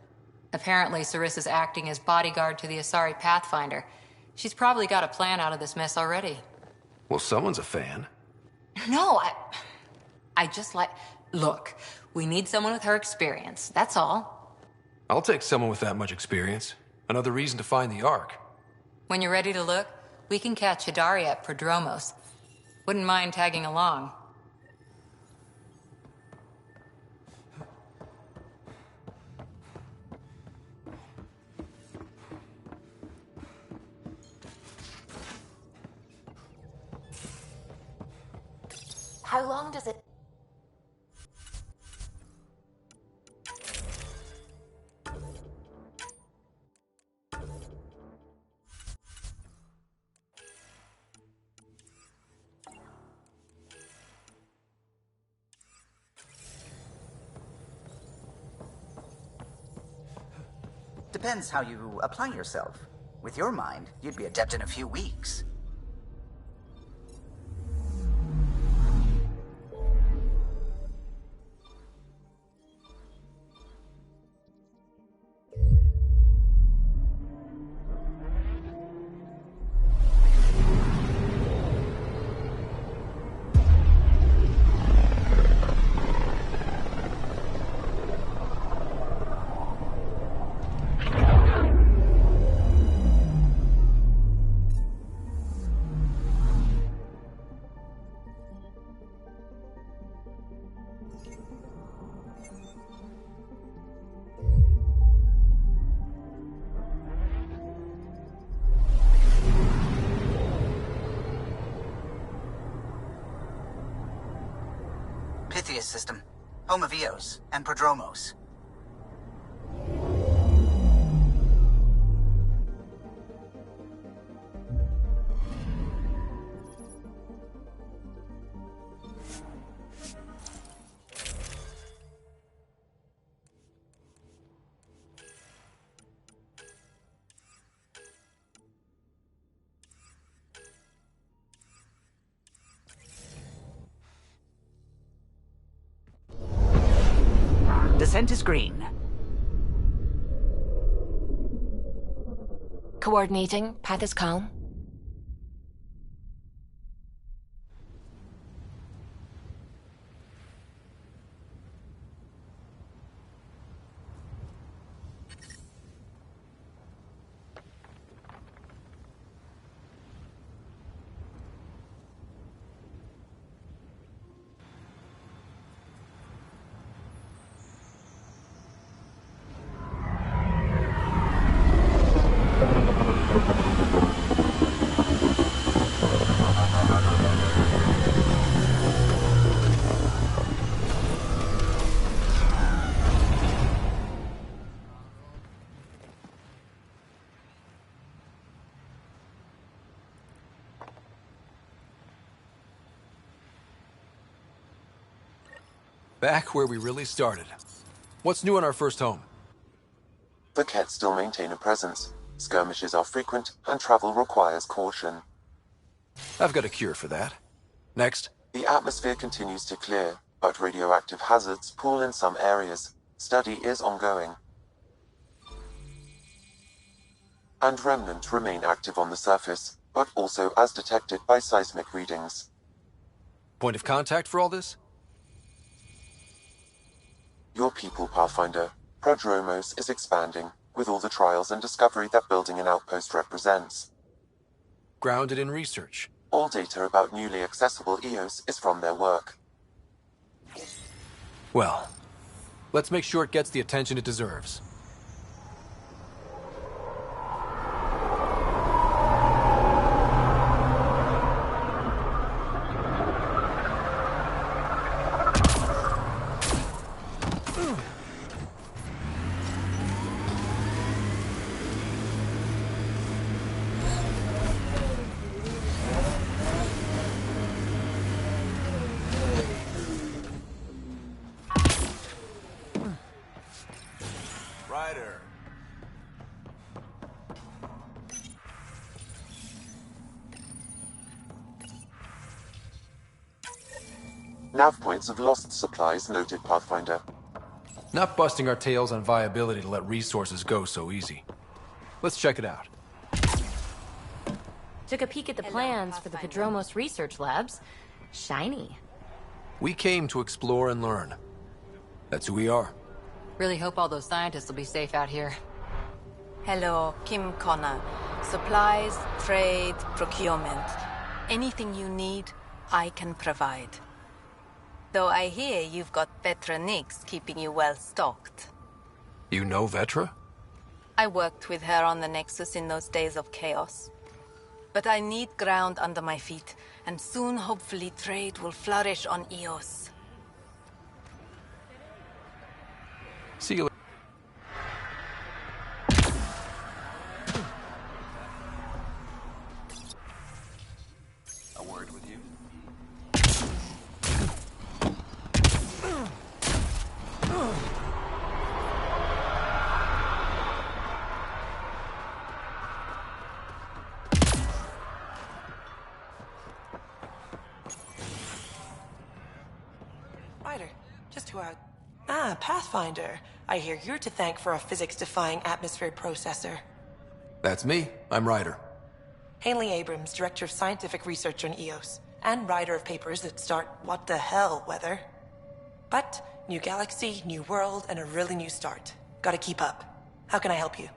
Apparently, Sarissa's acting as bodyguard to the Asari Pathfinder. She's probably got a plan out of this mess already. Well, someone's a fan. No, I just like... Look, we need someone with her experience, that's all. I'll take someone with that much experience. Another reason to find the Ark. When you're ready to look, we can catch Hidaria at Prodromos. Wouldn't mind tagging along. How long does it... Depends how you apply yourself. With your mind, you'd be adept in a few weeks. Pythia's system, home of Eos and Prodromos. Descent is green. Coordinating. Path is calm. Back where we really started. What's new in our first home? The Kett still maintain a presence. Skirmishes are frequent, and travel requires caution. I've got a cure for that. Next. The atmosphere continues to clear, but radioactive hazards pool in some areas. Study is ongoing. And remnant remain active on the surface, but also as detected by seismic readings. Point of contact for all this? Your people, Pathfinder. Prodromos is expanding, with all the trials and discovery that building an outpost represents. Grounded in research. All data about newly accessible Eos is from their work. Well, let's make sure it gets the attention it deserves. Ryder. Nav points of lost supplies noted, Pathfinder. Not busting our tails on viability to let resources go so easy. Let's check it out. Took a peek at the plans for the Prodromos research labs. Shiny. We came to explore and learn. That's who we are. Really hope all those scientists will be safe out here. Hello, Kim Connor. Supplies, trade, procurement. Anything you need, I can provide. Though I hear you've got Vetra Nix keeping you well stocked. You know Vetra? I worked with her on the Nexus in those days of chaos. But I need ground under my feet, and soon hopefully trade will flourish on Eos. See you later. A word with you? Just who Pathfinder. I hear you're to thank for a physics-defying atmosphere processor. That's me. I'm Ryder. Hanley Abrams, Director of Scientific Research on EOS, and writer of papers that start what the hell weather. But, new galaxy, new world, and a really new start. Gotta keep up. How can I help you?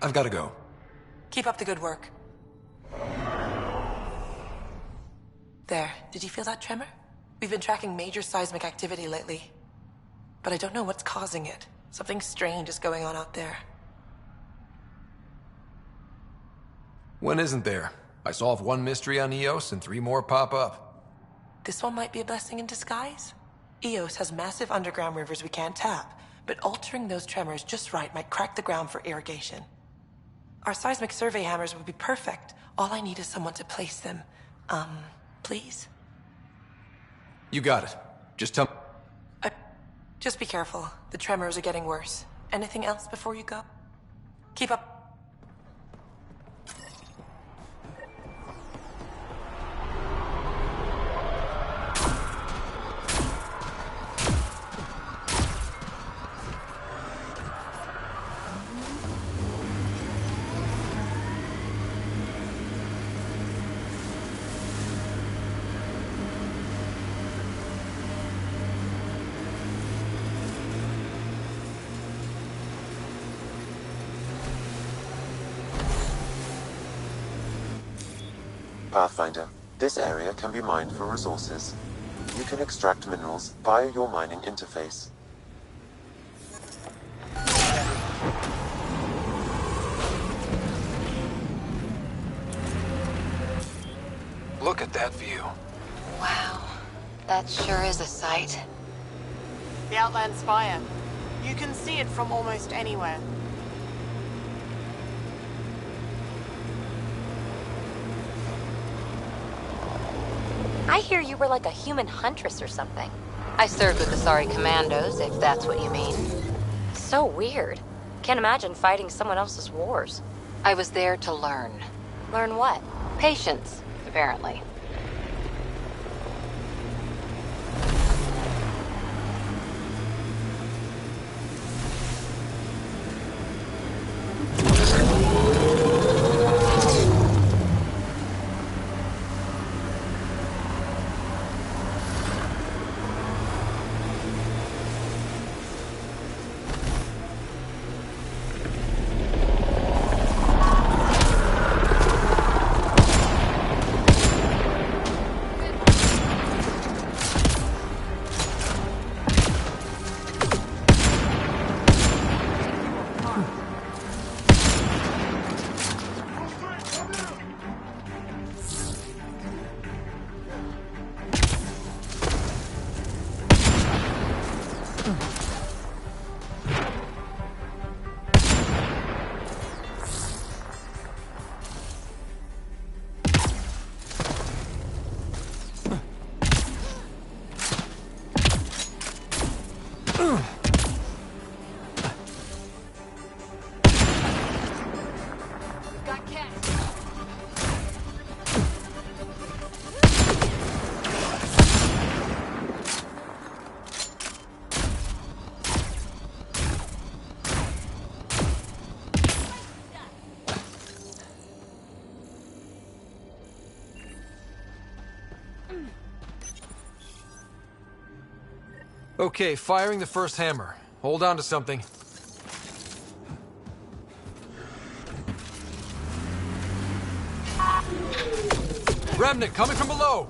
I've gotta go. Keep up the good work. There, did you feel that tremor? We've been tracking major seismic activity lately. But I don't know what's causing it. Something strange is going on out there. When isn't there? I solve one mystery on EOS and 3 more pop up. This one might be a blessing in disguise. EOS has massive underground rivers we can't tap, but altering those tremors just right might crack the ground for irrigation. Our seismic survey hammers would be perfect. All I need is someone to place them. Please? You got it. Just tell me. Just be careful. The tremors are getting worse. Anything else before you go? Keep up. Pathfinder, this area can be mined for resources. You can extract minerals via your mining interface. Look at that view. Wow, that sure is a sight. The Outland Spire. You can see it from almost anywhere. I hear you were like a human huntress or something. I served with the Asari commandos, if that's what you mean. So weird. Can't imagine fighting someone else's wars. I was there to learn. Learn what? Patience, apparently. Okay, firing the first hammer. Hold on to something. Remnant coming from below!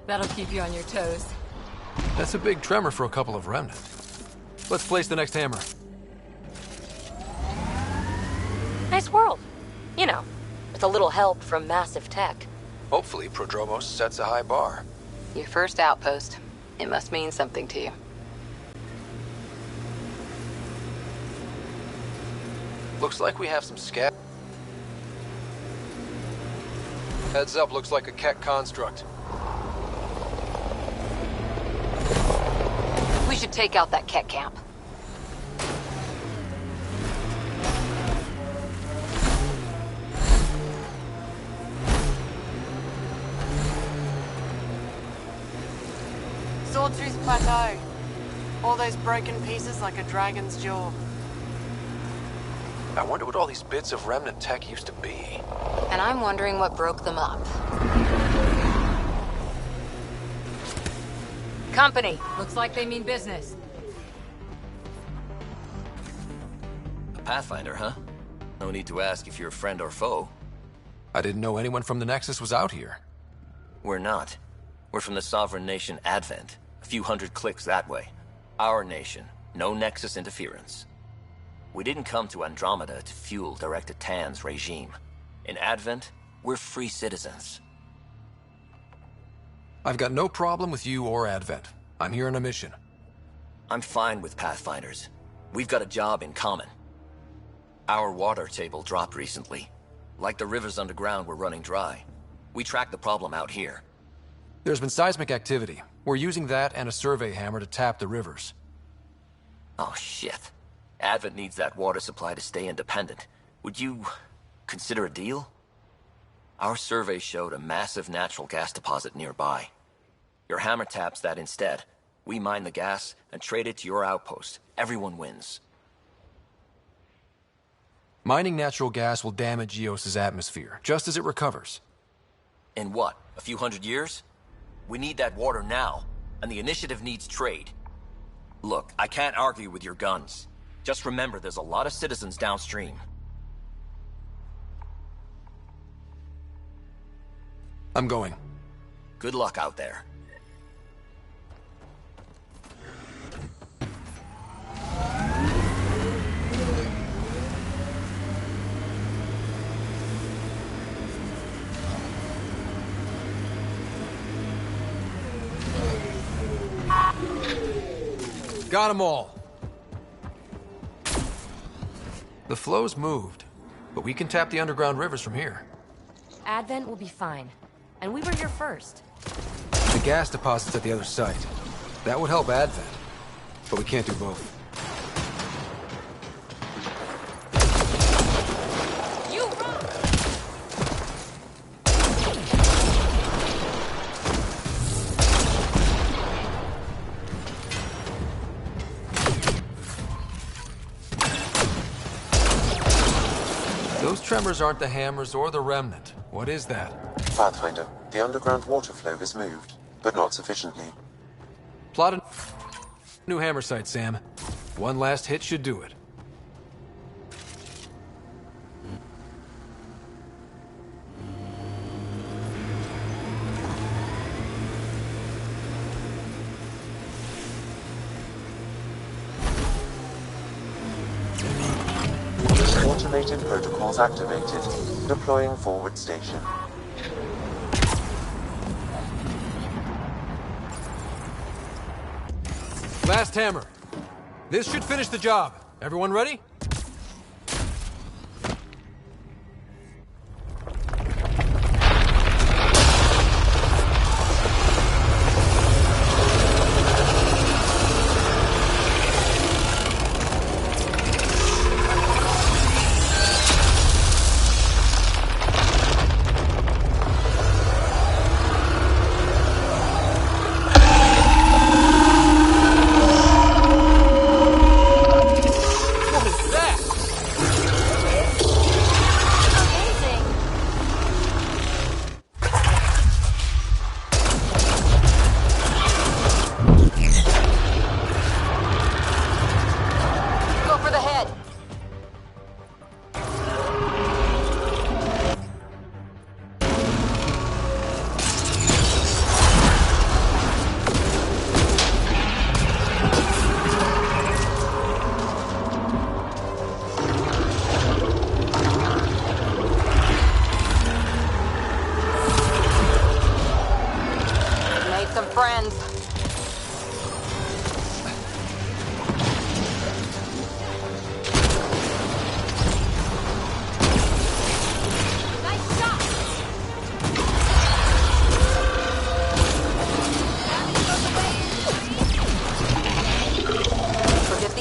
That'll keep you on your toes. That's a big tremor for a couple of Remnant. Let's place the next hammer. Nice world. You know, with a little help from massive tech. Hopefully, Prodromos sets a high bar. Your first outpost. It must mean something to you. Looks like we have some scat. Heads up, looks like a Keck construct. We should take out that Keck camp. Sawtooth Plateau. All those broken pieces like a dragon's jaw. I wonder what all these bits of remnant tech used to be. And I'm wondering what broke them up. Company. Looks like they mean business. A Pathfinder, huh? No need to ask if you're friend or foe. I didn't know anyone from the Nexus was out here. We're not. We're from the sovereign nation Advent. A few hundred clicks that way. Our nation. No Nexus interference. We didn't come to Andromeda to fuel Director Tan's regime. In Advent, we're free citizens. I've got no problem with you or Advent. I'm here on a mission. I'm fine with Pathfinders. We've got a job in common. Our water table dropped recently. Like the rivers underground were running dry. We tracked the problem out here. There's been seismic activity. We're using that and a survey hammer to tap the rivers. Oh, shit. Advent needs that water supply to stay independent. Would you consider a deal? Our survey showed a massive natural gas deposit nearby. Your hammer taps that instead. We mine the gas and trade it to your outpost. Everyone wins. Mining natural gas will damage Eos's atmosphere, just as it recovers. In what, a few hundred years? We need that water now, and the initiative needs trade. Look, I can't argue with your guns. Just remember there's a lot of citizens downstream. I'm going. Good luck out there. Got them all. The flow's moved, but we can tap the underground rivers from here. Advent will be fine. And we were here first. The gas deposit's at the other site. That would help Advent, but we can't do both. You run! Those tremors aren't the hammers or the remnant. What is that? Pathfinder, the underground water flow has moved, but not sufficiently. Plot a new hammer site, Sam. One last hit should do it. Automated protocols activated. Deploying forward station. Last hammer. This should finish the job. Everyone ready?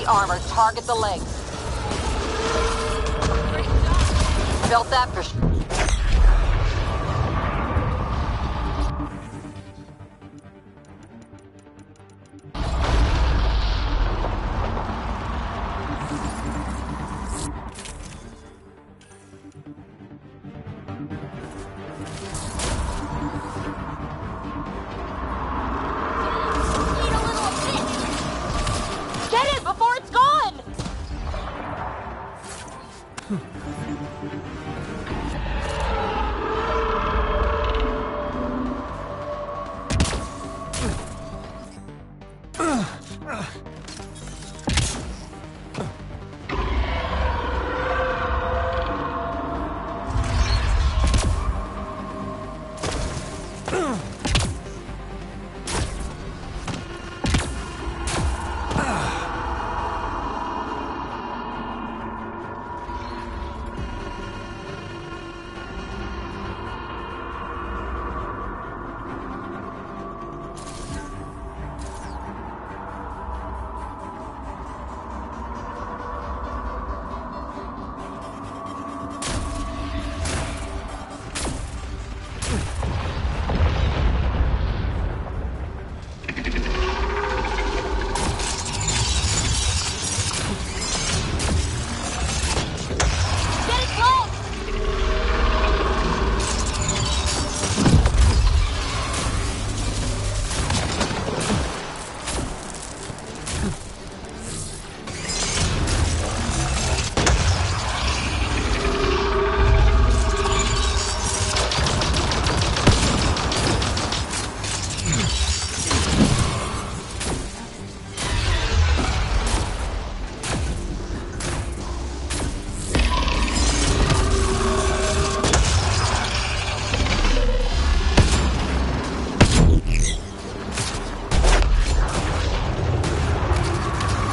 Armor, target the legs. Felt that for sure. before it's gone!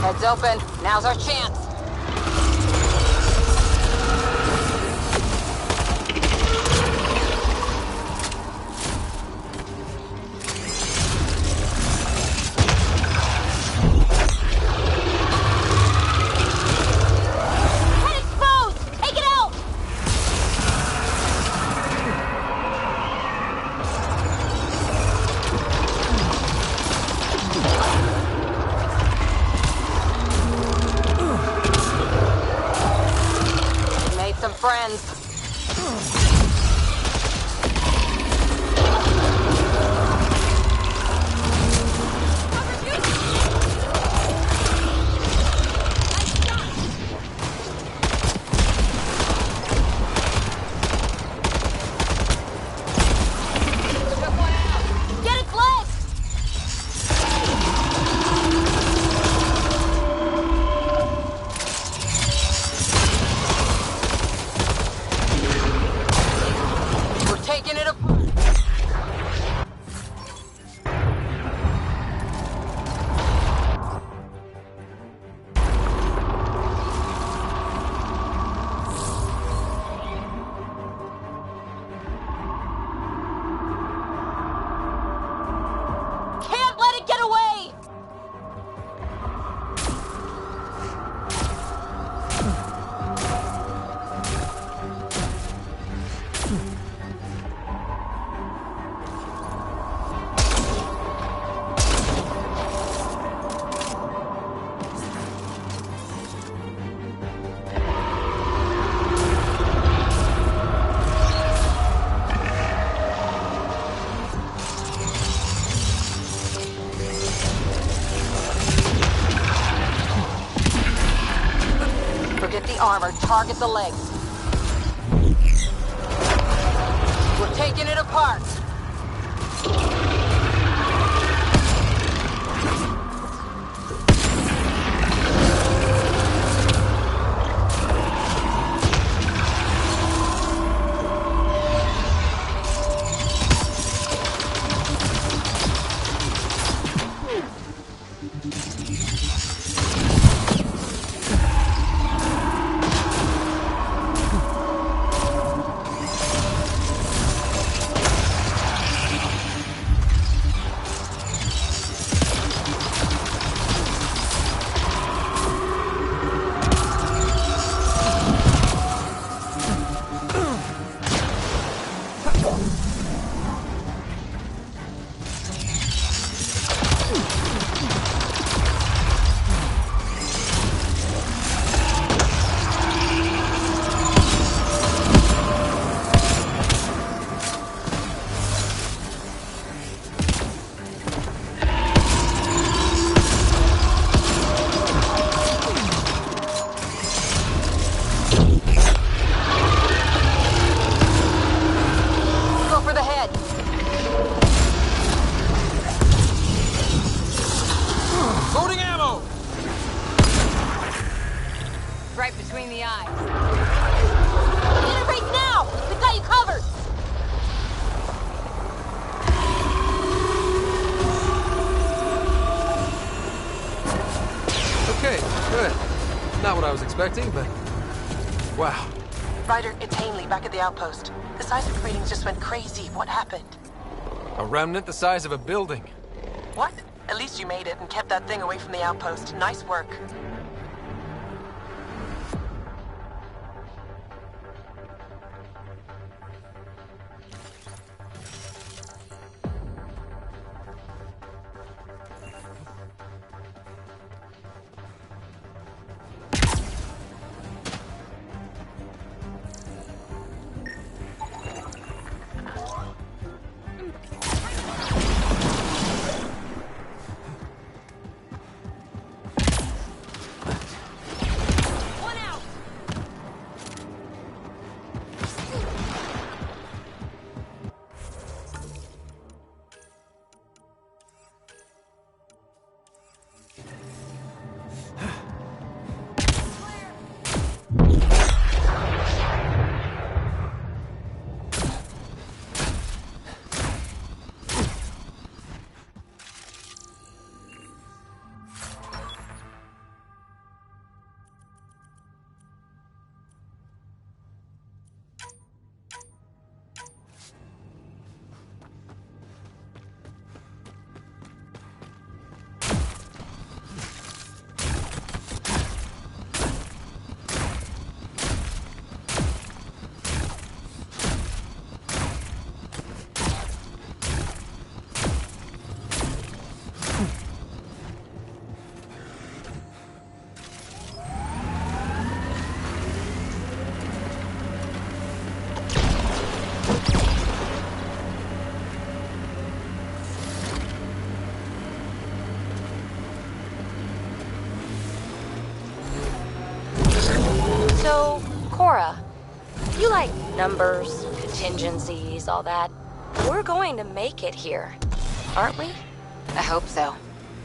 Heads open. Now's our chance. Head exposed! Take it out! Made some friends. Get its legs! We're taking it apart. Can't let it get away! Forget the armor, target the legs. We're taking it apart. right between the eyes. Get it right now! We've got you covered! Okay, good. Not what I was expecting, but... wow. Ryder, it's Ainley back at the outpost. The seismic readings just went crazy. What happened? A remnant the size of a building. What? At least you made it and kept that thing away from the outpost. Nice work. So, Cora, you like numbers, contingencies, all that. We're going to make it here, aren't we? I hope so.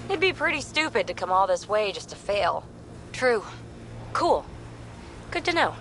It'd be pretty stupid to come all this way just to fail. True. Cool. Good to know.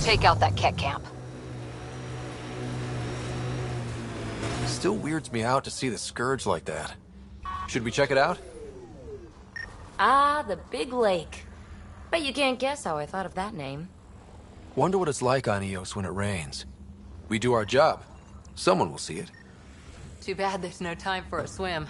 Take out that Ket camp. Still weirds me out to see the Scourge like that. Should we check it out? Ah, the Big Lake. Bet you can't guess how I thought of that name. Wonder what it's like on Eos when it rains. We do our job. Someone will see it. Too bad there's no time for a swim.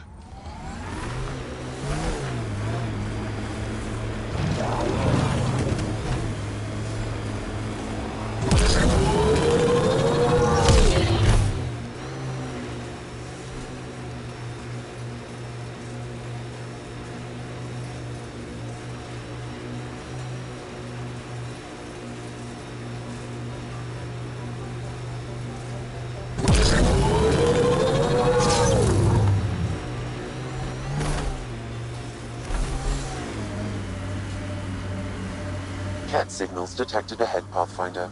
Cat signals detected ahead, Pathfinder.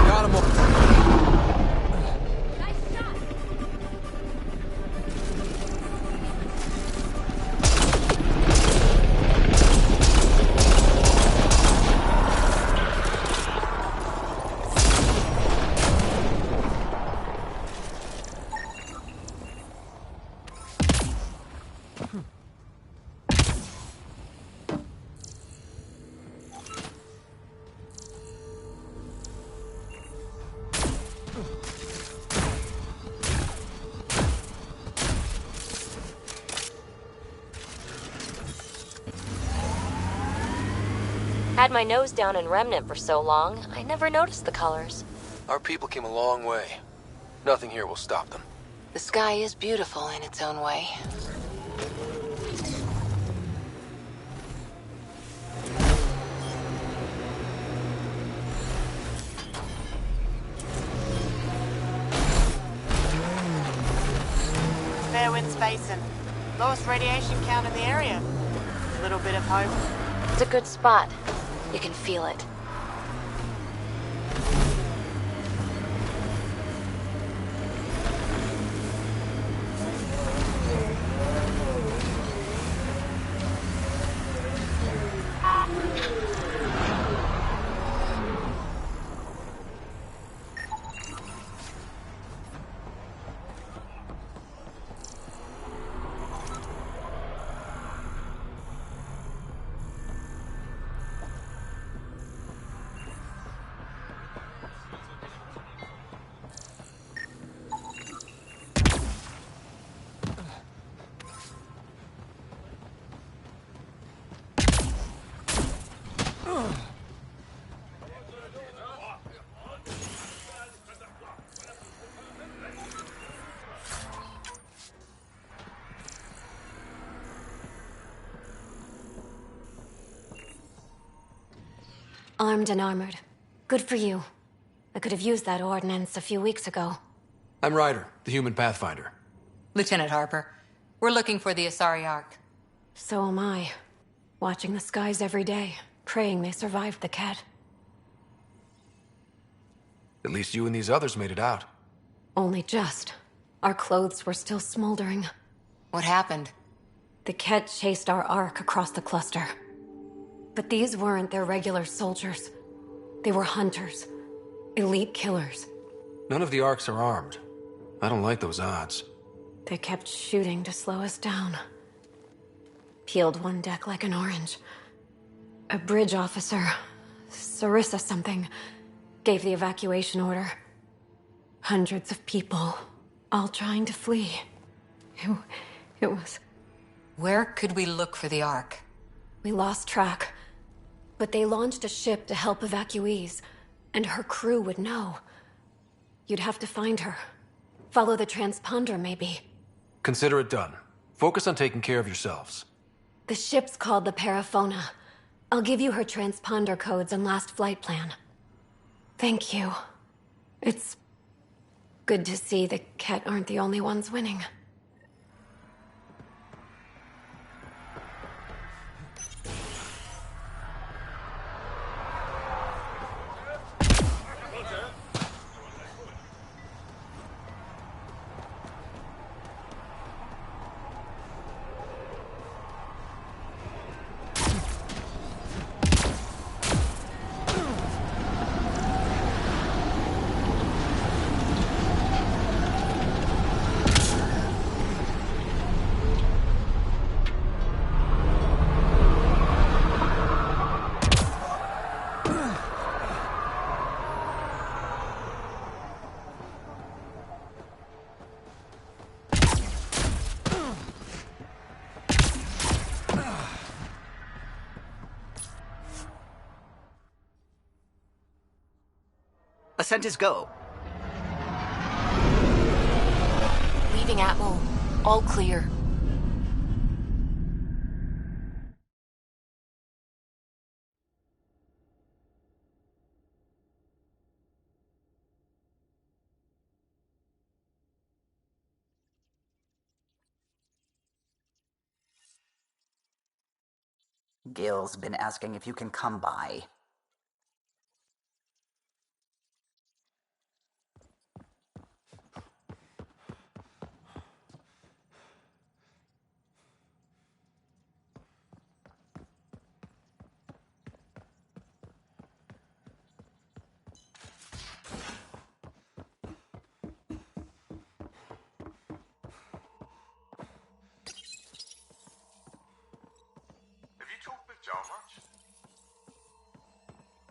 Got him. Had my nose down in Remnant for so long, I never noticed the colors. Our people came a long way. Nothing here will stop them. The sky is beautiful in its own way. Fairwind's Basin. Lowest radiation count in the area. Little bit of hope. It's a good spot. You can feel it. Armed and armored. Good for you. I could have used that ordnance a few weeks ago. I'm Ryder, the human pathfinder. Lieutenant Harper, we're looking for the Asari Ark. So am I. Watching the skies every day, praying they survived the cat. At least you and these others made it out. Only just. Our clothes were still smoldering. What happened? The Ket chased our Ark across the cluster. But these weren't their regular soldiers. They were hunters. Elite killers. None of the Arks are armed. I don't like those odds. They kept shooting to slow us down. Peeled one deck like an orange. A bridge officer, Sarissa something, gave the evacuation order. Hundreds of people, all trying to flee. It was... Where could we look for the Ark? We lost track. But they launched a ship to help evacuees, and her crew would know. You'd have to find her. Follow the transponder, maybe. Consider it done. Focus on taking care of yourselves. The ship's called the Paraphona. I'll give you her transponder codes and last flight plan. Thank you. It's good to see the Ket aren't the only ones winning. Ascent is go. Leaving Atmo. All clear. Gil's been asking if you can come by.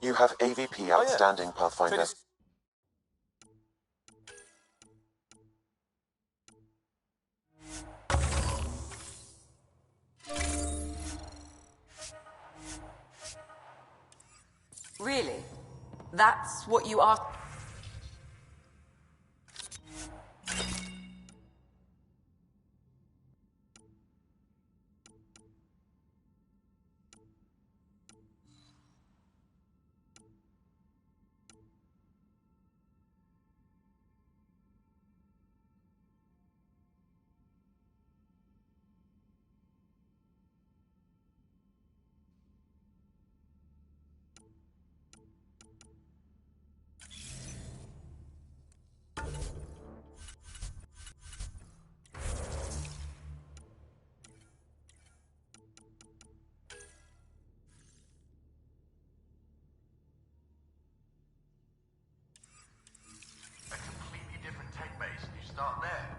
You have AVP outstanding, Pathfinder. that's what you are... Start there.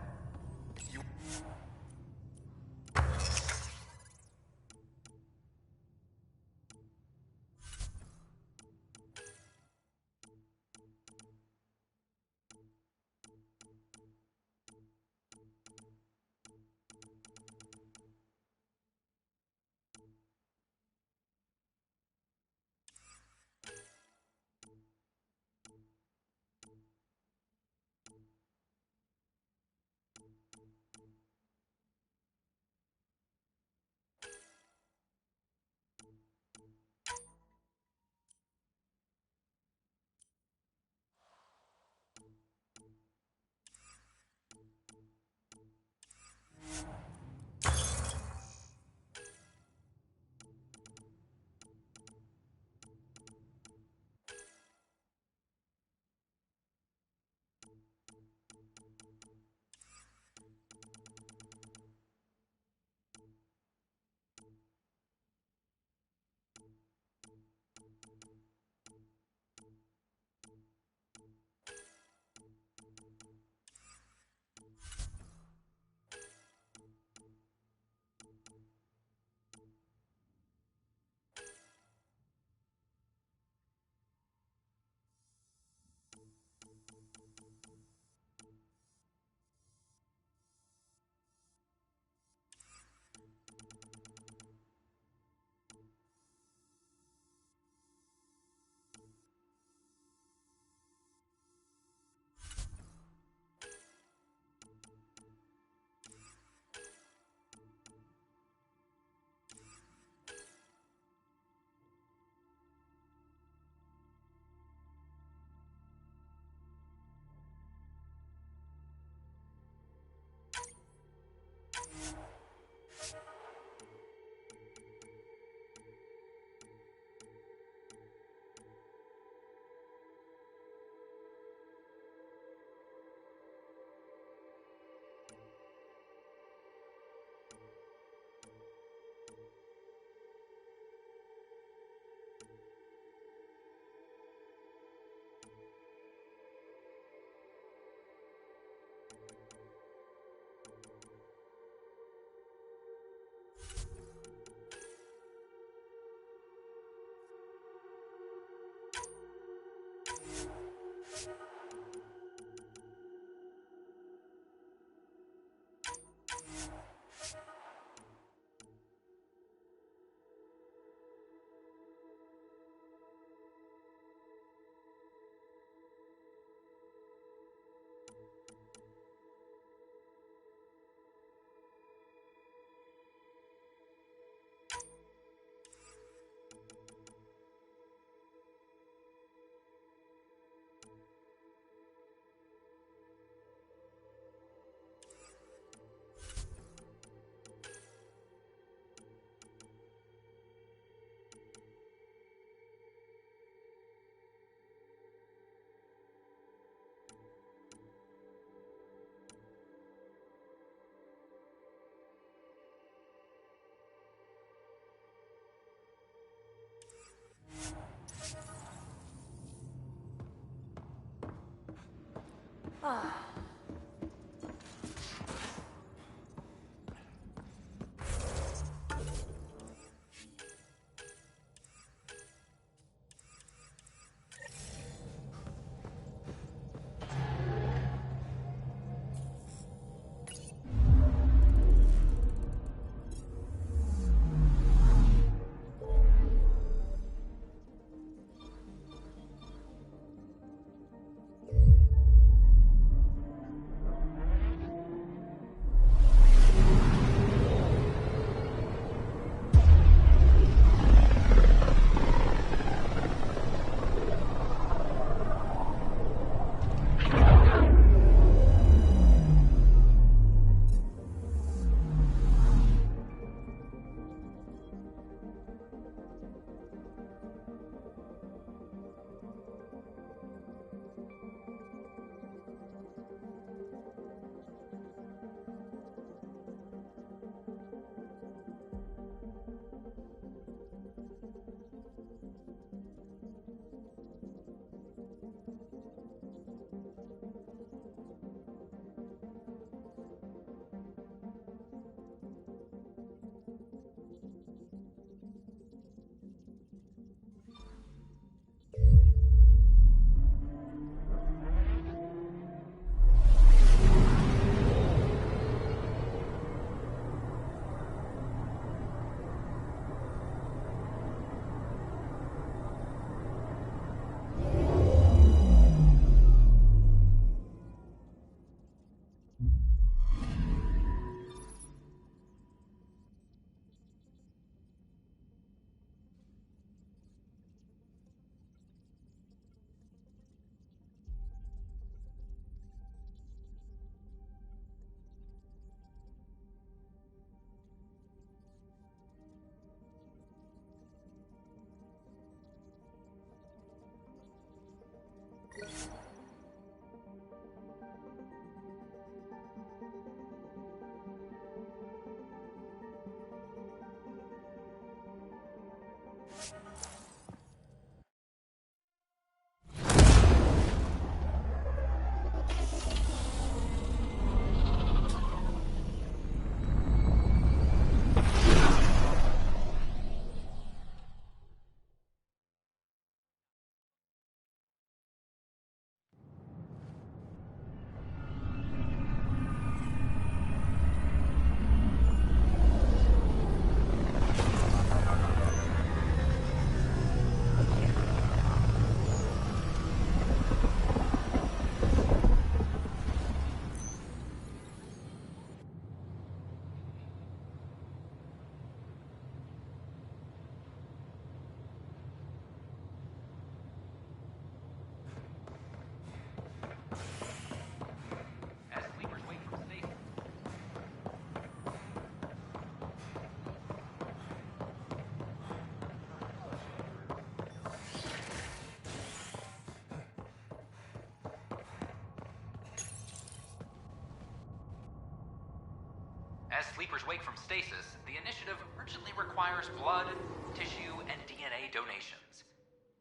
sleepers wake from stasis, the initiative urgently requires blood, tissue, and DNA donations.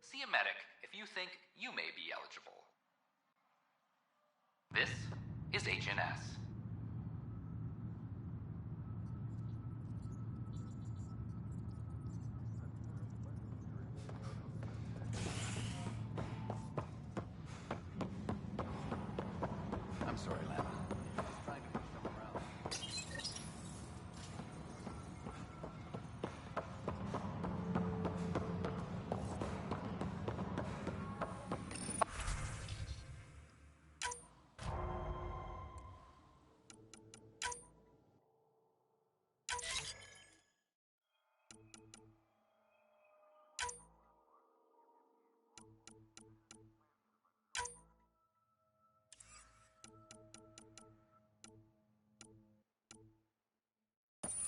See a medic if you think you may be eligible. This is HNS. I'm sorry, Lana.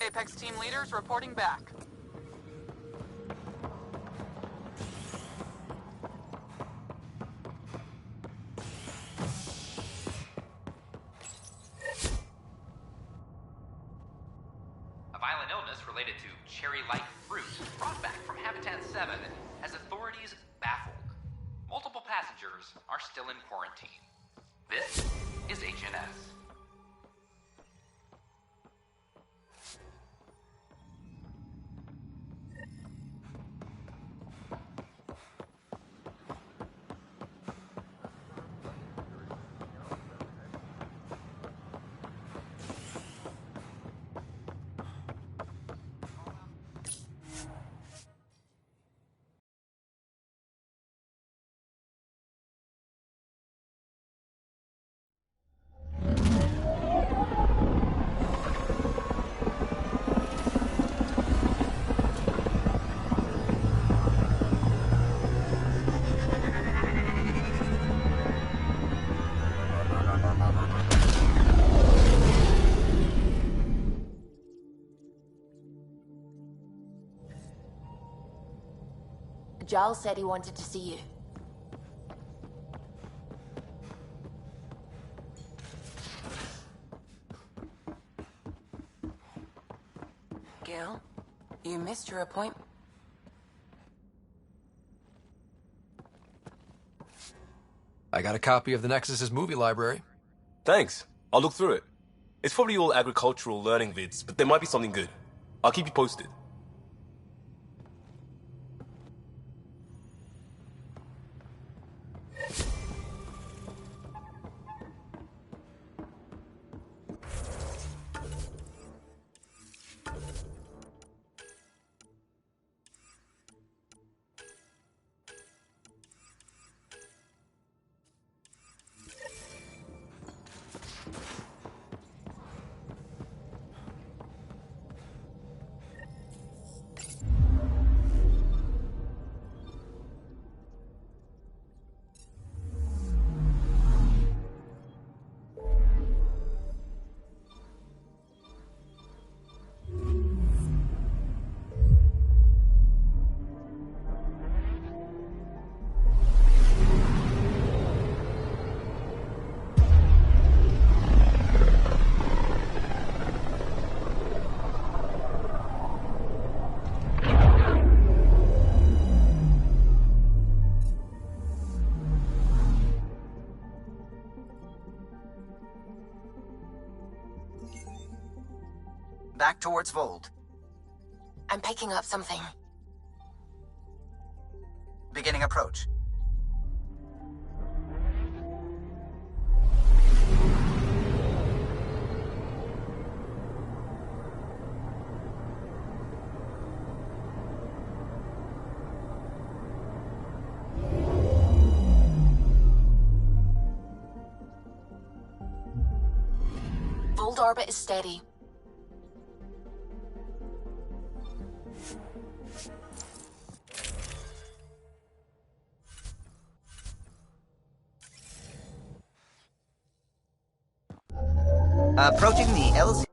Apex team leaders reporting back. A violent illness related to cherry-like fruit brought back from Habitat 7 has authorities baffled. Multiple passengers are still in quarantine. This is HNS. Giles said he wanted to see you. Gil, you missed your appointment. I got a copy of the Nexus's movie library. Thanks. I'll look through it. It's probably all agricultural learning vids, but there might be something good. I'll keep you posted. Back towards Vold. I'm picking up something. Beginning approach. Vold orbit is steady. Approaching the LZ